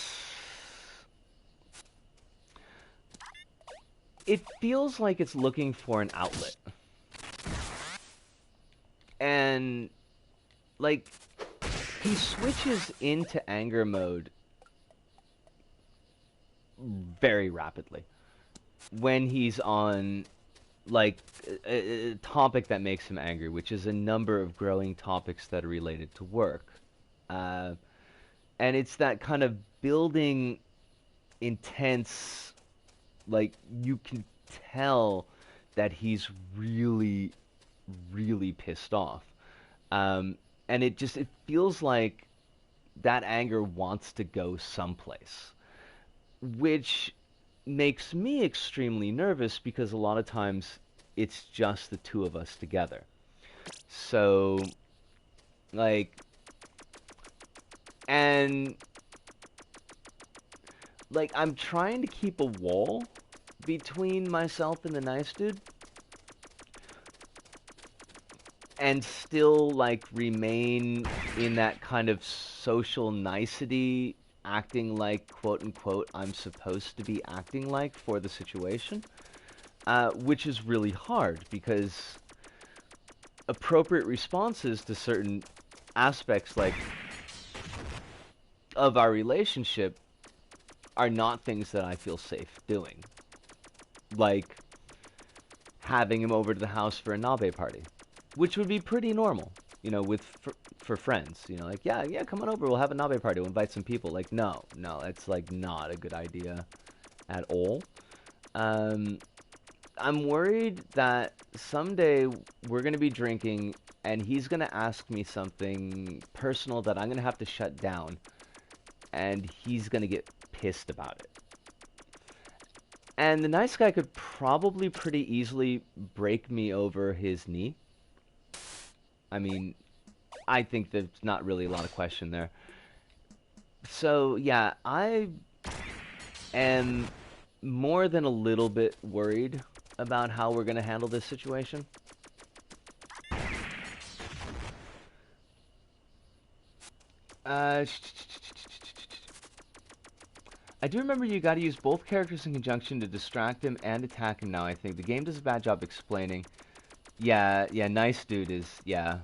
it feels like it's looking for an outlet. And, like, he switches into anger mode very rapidly when he's on like a topic that makes him angry, which is a number of growing topics that are related to work. Uh, and it's that kind of building intense, like you can tell that he's really, really pissed off. Um, and it feels like that anger wants to go someplace, which makes me extremely nervous because a lot of times it's just the two of us together. So, like, and like I'm trying to keep a wall between myself and the nice dude and still like remain in that kind of social nicety, acting like quote unquote I'm supposed to be acting like for the situation, which is really hard because appropriate responses to certain aspects like of our relationship are not things that I feel safe doing, like having him over to the house for a nabe party, which would be pretty normal, you know, with for friends, you know, like yeah, come on over, we'll have a nabe party, we'll invite some people. Like no, it's like not a good idea at all. Um, I'm worried that someday we're gonna be drinking and he's gonna ask me something personal that I'm gonna have to shut down, and he's gonna get pissed about it. And the nice guy could probably pretty easily break me over his knee. I mean, I think there's not really a lot of question there. So, yeah, I am more than a little bit worried about how we're going to handle this situation. I do remember you got to use both characters in conjunction to distract him and attack him now, I think. The game does a bad job explaining. Yeah, nice dude is, yeah.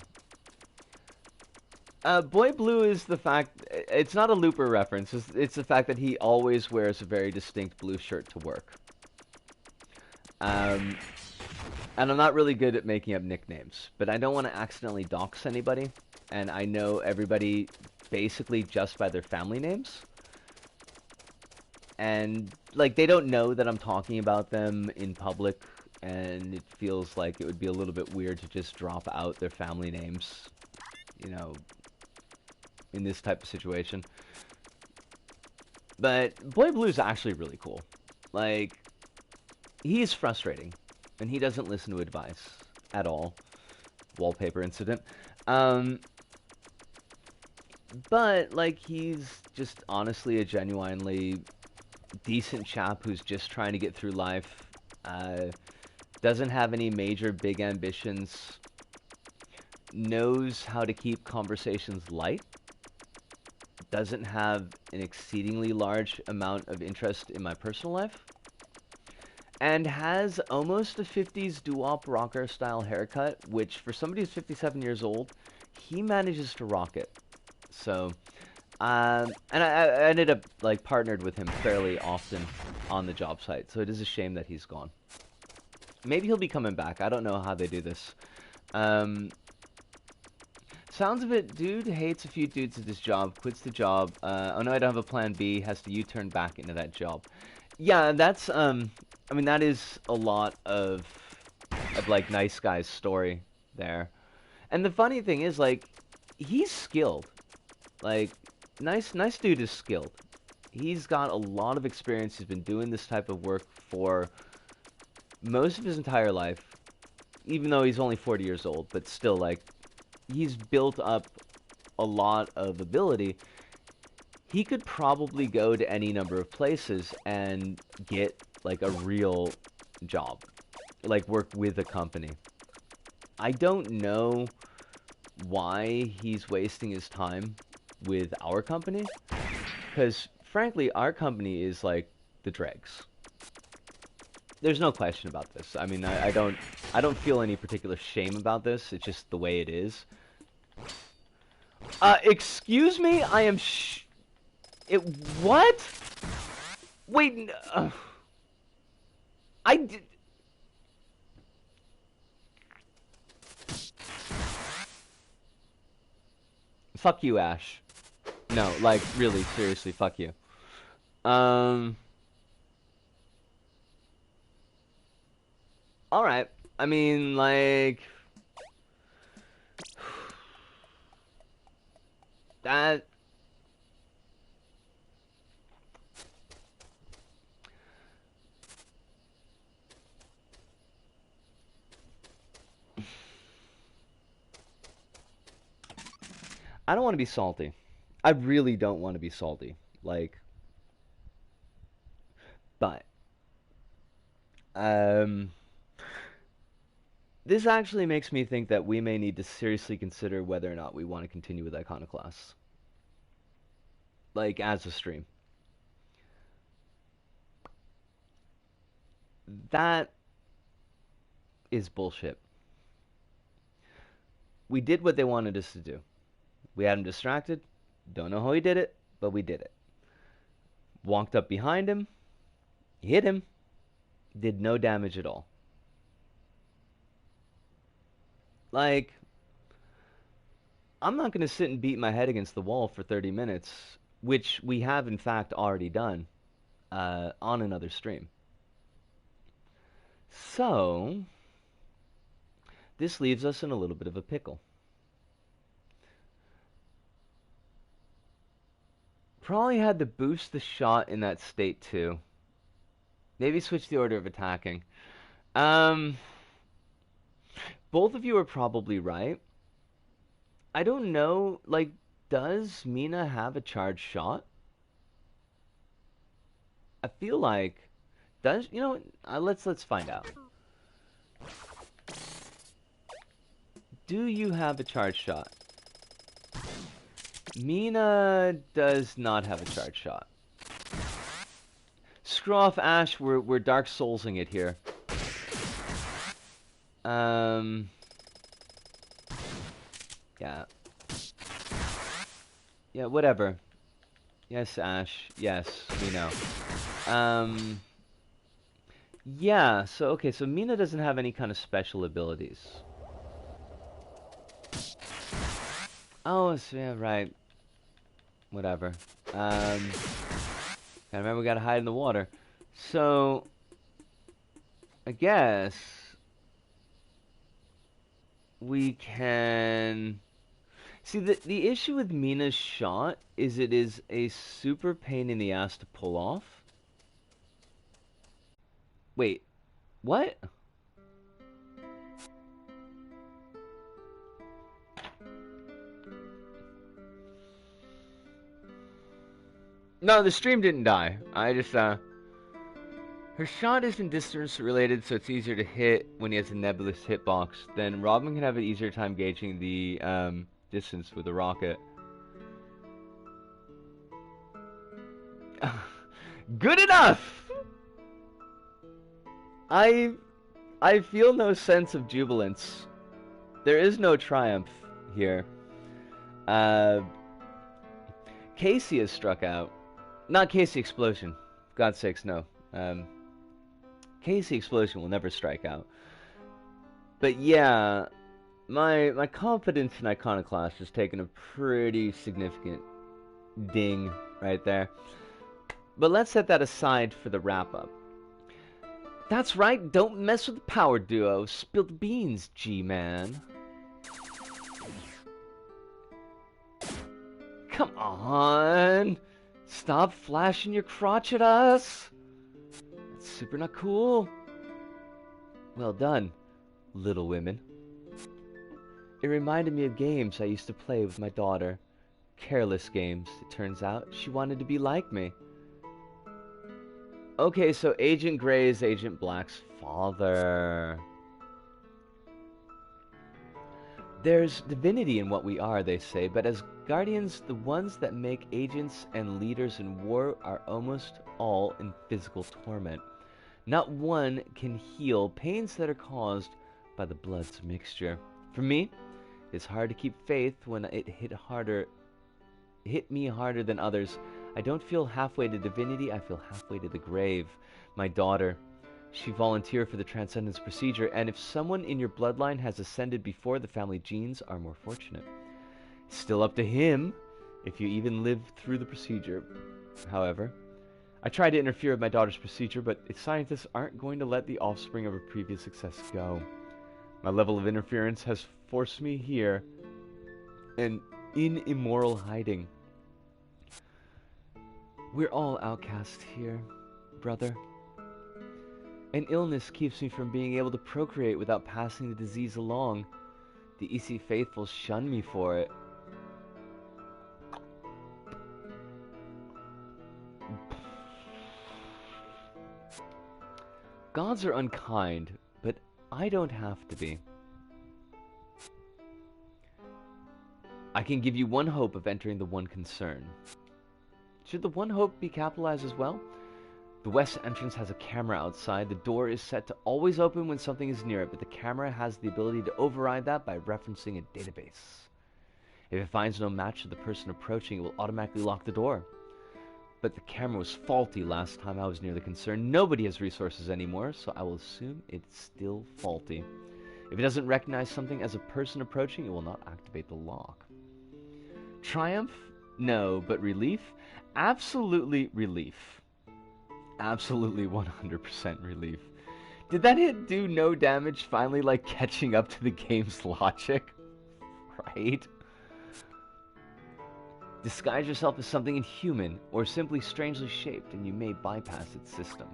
Boy Blue is the fact, it's not a Looper reference, it's the fact that he always wears a very distinct blue shirt to work. And I'm not really good at making up nicknames, but I don't want to accidentally dox anybody, and I know everybody basically just by their family names. And, like, they don't know that I'm talking about them in public, and it feels like it would be a little bit weird to just drop out their family names, you know, in this type of situation. But Boy Blue is actually really cool. Like, he is frustrating, and he doesn't listen to advice at all. Wallpaper incident. But, like, he's just honestly a genuinely decent chap who's just trying to get through life. Doesn't have any major big ambitions. Knows how to keep conversations light. Doesn't have an exceedingly large amount of interest in my personal life. And has almost a 50s doo-wop rocker style haircut, which for somebody who's 57 years old, he manages to rock it. So, and I ended up like partnered with him fairly often on the job site, so it is a shame that he's gone. Maybe he'll be coming back. I don't know how they do this. Sounds of it, dude hates a few dudes at this job, quits the job. Oh no, I don't have a plan B, has to U-turn back into that job. Yeah, that's, I mean, that is a lot of like, nice guy's story there. And the funny thing is, like, he's skilled. Like, nice dude is skilled. He's got a lot of experience. He's been doing this type of work for most of his entire life, even though he's only 40 years old, but still, like, he's built up a lot of ability. He could probably go to any number of places and get, like, a real job. Like, work with a company. I don't know why he's wasting his time with our company, because, frankly, our company is, like, the dregs. There's no question about this. I mean, I don't feel any particular shame about this. It's just the way it is. Excuse me? I am what? Wait, I did. Fuck you, Ash. No, like, really, seriously, fuck you. Um, alright. I mean, like, that. I don't want to be salty. I really don't want to be salty. Like, but, um, this actually makes me think that we may need to seriously consider whether or not we want to continue with Iconoclasts. Like, as a stream. That is bullshit. We did what they wanted us to do. We had him distracted. Don't know how he did it, but we did it. Walked up behind him, hit him, did no damage at all. Like, I'm not going to sit and beat my head against the wall for 30 minutes, which we have in fact already done on another stream. So, this leaves us in a little bit of a pickle. Probably had to boost the shot in that state too. Maybe switch the order of attacking. Both of you are probably right. I don't know, like, does Mina have a charged shot? I feel like, does, you know, let's find out. Do you have a charged shot? Mina does not have a charged shot. Screw off, Ash. We're Dark Soulsing it here. Yeah. Yeah, whatever. Yes, Ash. Yes, we know. Yeah, so, okay, so Mina doesn't have any kind of special abilities. Oh, so, yeah, right. Whatever. I remember we gotta hide in the water. So, I guess we can... See, the issue with Mina's shot is it is a super pain in the ass to pull off. Wait, what? No, the stream didn't die. I just, her shot isn't distance related, so it's easier to hit when he has a nebulous hitbox. Then Robin can have an easier time gauging the, distance with a rocket. Good enough! I feel no sense of jubilance. There is no triumph here. Casey has struck out. Not Casey Explosion. For God's sakes, no. Casey Explosion will never strike out. But yeah, my confidence in Iconoclast has taken a pretty significant ding right there. But let's set that aside for the wrap-up. That's right, don't mess with the power duo. Spill the beans, G-Man. Come on! Stop flashing your crotch at us! That's super not cool. Well done, Little Women. It reminded me of games I used to play with my daughter. Careless games. It turns out she wanted to be like me. Okay, so Agent Grey is Agent Black's father. There's divinity in what we are, they say, but as guardians, the ones that make agents and leaders in war are almost all in physical torment. Not one can heal pains that are caused by the blood's mixture. For me, it's hard to keep faith when it hit me harder than others. I don't feel halfway to divinity, I feel halfway to the grave. My daughter, she volunteered for the transcendence procedure, and if someone in your bloodline has ascended before, the family genes are more fortunate. It's still up to him if you even live through the procedure. However, I tried to interfere with my daughter's procedure, but scientists aren't going to let the offspring of her previous success go. My level of interference has forced me here, and in immoral hiding. We're all outcasts here, brother. An illness keeps me from being able to procreate without passing the disease along. The EC faithful shun me for it. Gods are unkind, but I don't have to be. I can give you one hope of entering the one concern. Should the one hope be capitalized as well? The west entrance has a camera outside. The door is set to always open when something is near it, but the camera has the ability to override that by referencing a database. If it finds no match to the person approaching, it will automatically lock the door. But the camera was faulty last time I was near the concern. Nobody has resources anymore, so I will assume it's still faulty. If it doesn't recognize something as a person approaching, it will not activate the lock. Triumph? No, but relief? Absolutely relief. Absolutely 100% relief. Did that hit do no damage, finally like catching up to the game's logic? Right? Disguise yourself as something inhuman or simply strangely shaped and you may bypass its system.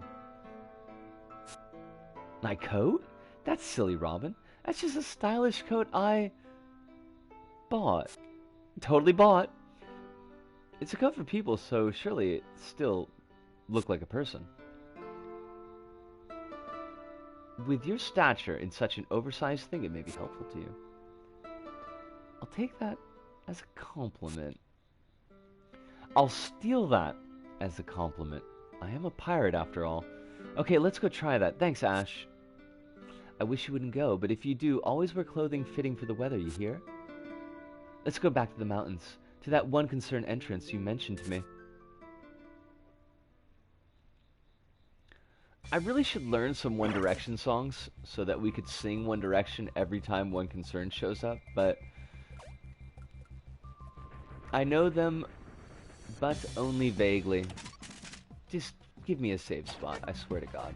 My coat? That's silly, Robin. That's just a stylish coat I bought. Totally bought. It's a coat for people, so surely it still looked like a person. With your stature in such an oversized thing, it may be helpful to you. I'll take that as a compliment. I'll steal that as a compliment. I am a pirate after all. Okay, let's go try that. Thanks, Ash. I wish you wouldn't go, but if you do, always wear clothing fitting for the weather, you hear? Let's go back to the mountains, to that one concern entrance you mentioned to me. I really should learn some One Direction songs so that we could sing One Direction every time One Concern shows up, but I know them, but only vaguely. Just give me a safe spot, I swear to God.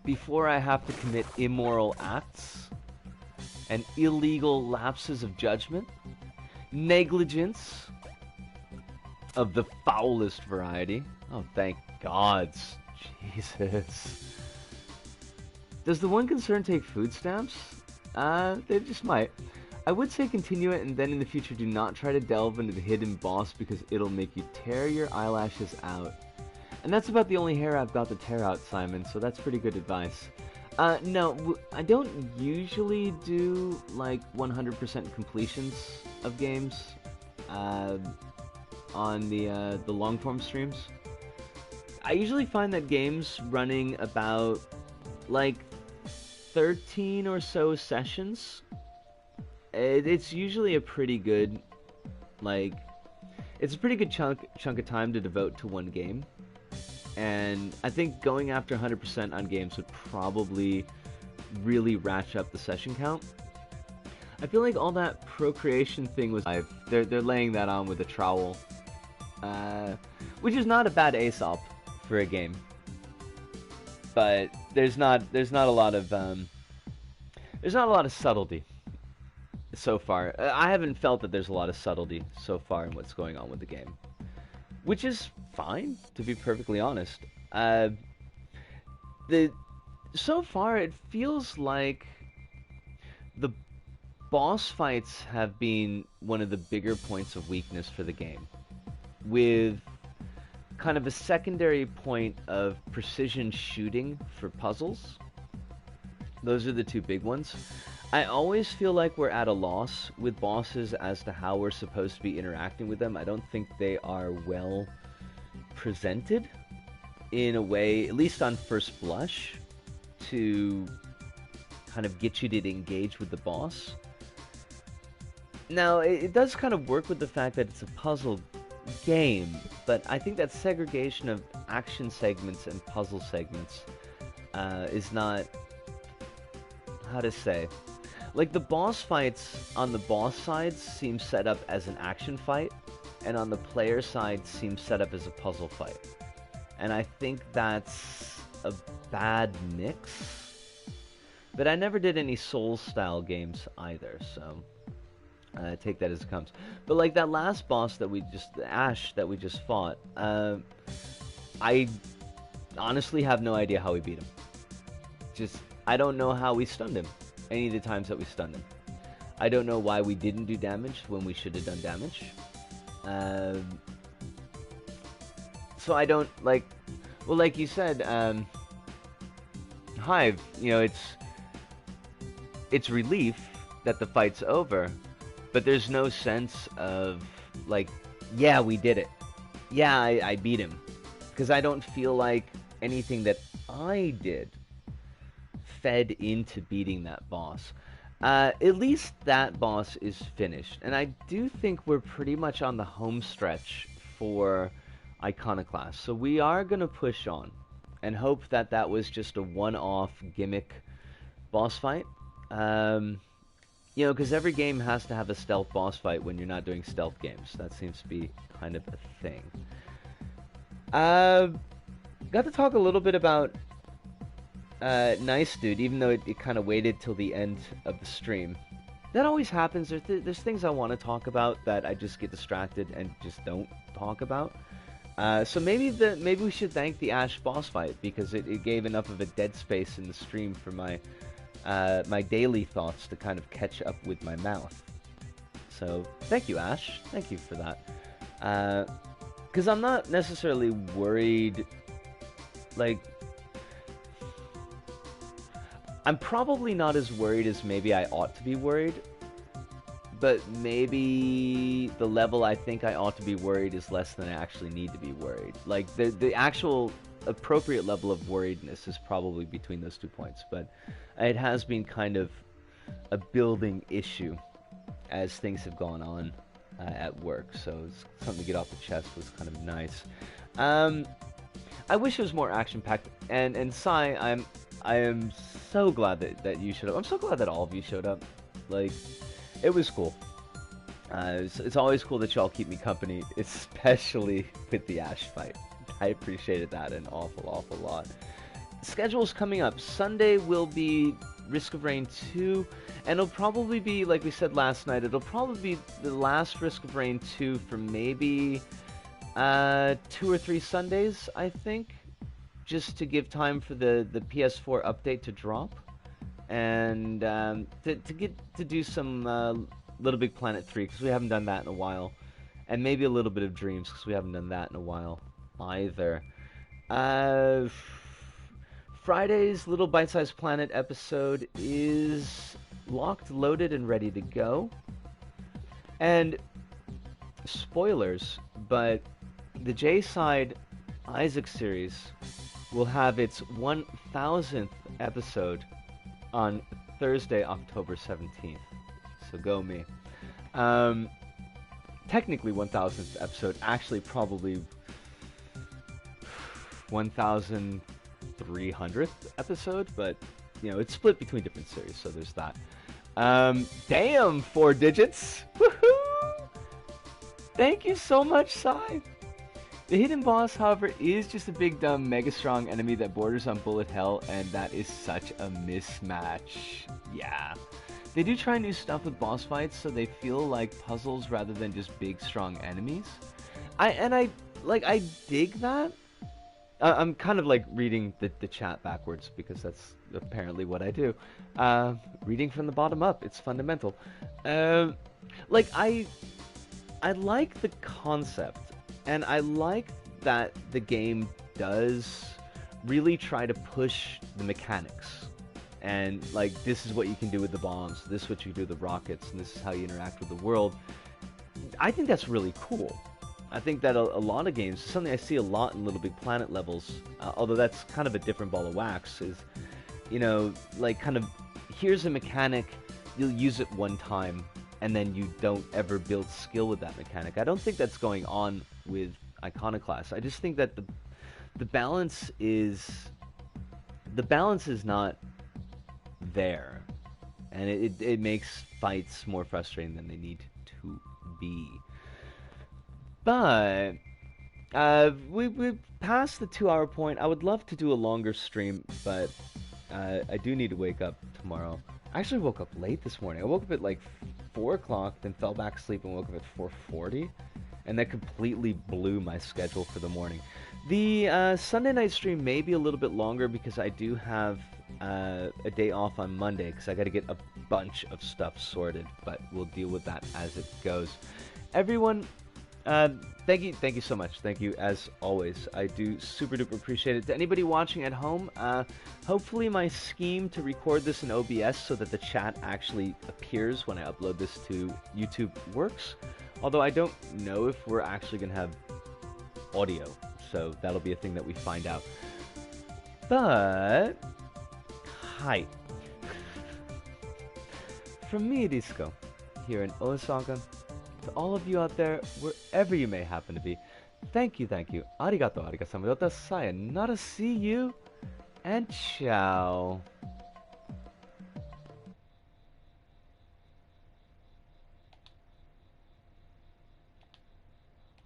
Before I have to commit immoral acts and illegal lapses of judgment, negligence of the foulest variety. Oh, thank gods. Jesus. Does the one concern take food stamps? They just might. I would say continue it, and then in the future do not try to delve into the hidden boss because it'll make you tear your eyelashes out. And that's about the only hair I've got to tear out, Simon, so that's pretty good advice. No, I don't usually do, like, 100% completions of games on the long-form streams. I usually find that games running about, like, 13 or so sessions, it's usually a pretty good, like, it's a pretty good chunk of time to devote to one game. And I think going after 100% on games would probably really ratchet up the session count. I feel like all that procreation thing was they're laying that on with a trowel, which is not a bad Aesop for a game. But there's not a lot of subtlety so far. I haven't felt that there's a lot of subtlety so far in what's going on with the game, which is fine, to be perfectly honest. So far it feels like the boss fights have been one of the bigger points of weakness for the game, with kind of a secondary point of precision shooting for puzzles. Those are the two big ones. I always feel like we're at a loss with bosses as to how we're supposed to be interacting with them. I don't think they are well presented in a way, at least on first blush, to kind of get you to engage with the boss. Now, it does kind of work with the fact that it's a puzzle game, but I think that segregation of action segments and puzzle segments is not, how to say, like the boss fights on the boss side seem set up as an action fight, and on the player side seem set up as a puzzle fight. And I think that's a bad mix. But I never did any Souls-style games either, so take that as it comes. But like that last boss that Ash that we just fought, I honestly have no idea how we beat him. I don't know how we stunned him, any of the times that we stunned him. I don't know why we didn't do damage when we should have done damage. So I don't, like, well, like you said, Hive, you know, it's relief that the fight's over, but there's no sense of, like, yeah, we did it. Yeah, I beat him. Because I don't feel like anything that I did fed into beating that boss. At least that boss is finished. And I do think we're pretty much on the home stretch for Iconoclasts. So we are going to push on and hope that that was just a one-off gimmick boss fight. You know, because every game has to have a stealth boss fight when you're not doing stealth games. That seems to be kind of a thing. Got to talk a little bit about Nice Dude, even though it kind of waited till the end of the stream. That always happens. There's things I want to talk about that I just get distracted and just don't talk about. So maybe we should thank the Ash boss fight, because it gave enough of a dead space in the stream for my my daily thoughts to kind of catch up with my mouth. So thank you, Ash. Thank you for that. Because I'm not necessarily worried, like, I'm probably not as worried as maybe I ought to be worried, but maybe the level I think I ought to be worried is less than I actually need to be worried. Like, the actual appropriate level of worriedness is probably between those 2 points, but it has been kind of a building issue as things have gone on at work, so it's something to get off the chest was kind of nice. I wish it was more action-packed, and Sai, I am so glad that you showed up. I'm so glad that all of you showed up. Like, it was cool. It's always cool that y'all keep me company, especially with the Ash fight. I appreciated that an awful lot. Schedule's coming up. Sunday will be Risk of Rain 2, and it'll probably be, like we said last night, it'll probably be the last Risk of Rain 2 for maybe 2 or 3 Sundays, I think, just to give time for the PS4 update to drop, and to do some Little Big Planet 3, because we haven't done that in a while, and maybe a little bit of Dreams, because we haven't done that in a while either. Friday's Little Bite-Sized Planet episode is locked, loaded, and ready to go. And spoilers, but the J-Side Isaac series will have its 1000th episode on Thursday, October 17th. So go me. Technically 1000th episode, actually probably 1300th episode, but you know, it's split between different series, so there's that. Damn, 4 digits! Woohoo! Thank you so much, Sai! The hidden boss, however, is just a big dumb mega strong enemy that borders on bullet hell, and that is such a mismatch. Yeah. They do try new stuff with boss fights, so they feel like puzzles rather than just big strong enemies. I dig that. I'm kind of like reading the chat backwards, because that's apparently what I do. Reading from the bottom up, it's fundamental. Like, I like the concept, and I like that the game does really try to push the mechanics. And, like, this is what you can do with the bombs, this is what you do with the rockets, and this is how you interact with the world. I think that's really cool. I think that a lot of games, something I see a lot in Little Big Planet levels, although that's kind of a different ball of wax, is, you know, like, kind of, here's a mechanic, you'll use it one time, and then you don't ever build skill with that mechanic. I don't think that's going on with Iconoclasts. I just think that the balance is not there, and it makes fights more frustrating than they need to be. But we've passed the 2 hour point. I would love to do a longer stream, but I do need to wake up tomorrow. I actually woke up late this morning. I woke up at like 4 o'clock, then fell back asleep and woke up at 4:40, and that completely blew my schedule for the morning. The Sunday night stream may be a little bit longer because I do have a day off on Monday because I got to get a bunch of stuff sorted, but we'll deal with that as it goes. Everyone, thank you so much. Thank you as always. I do super duper appreciate it. To anybody watching at home, hopefully my scheme to record this in OBS so that the chat actually appears when I upload this to YouTube works. Although I don't know if we're actually going to have audio, so that'll be a thing that we find out. But, hi. From me, Disco, here in Osaka, to all of you out there, wherever you may happen to be, thank you. Arigato, arigato, sayonara, see you, and ciao.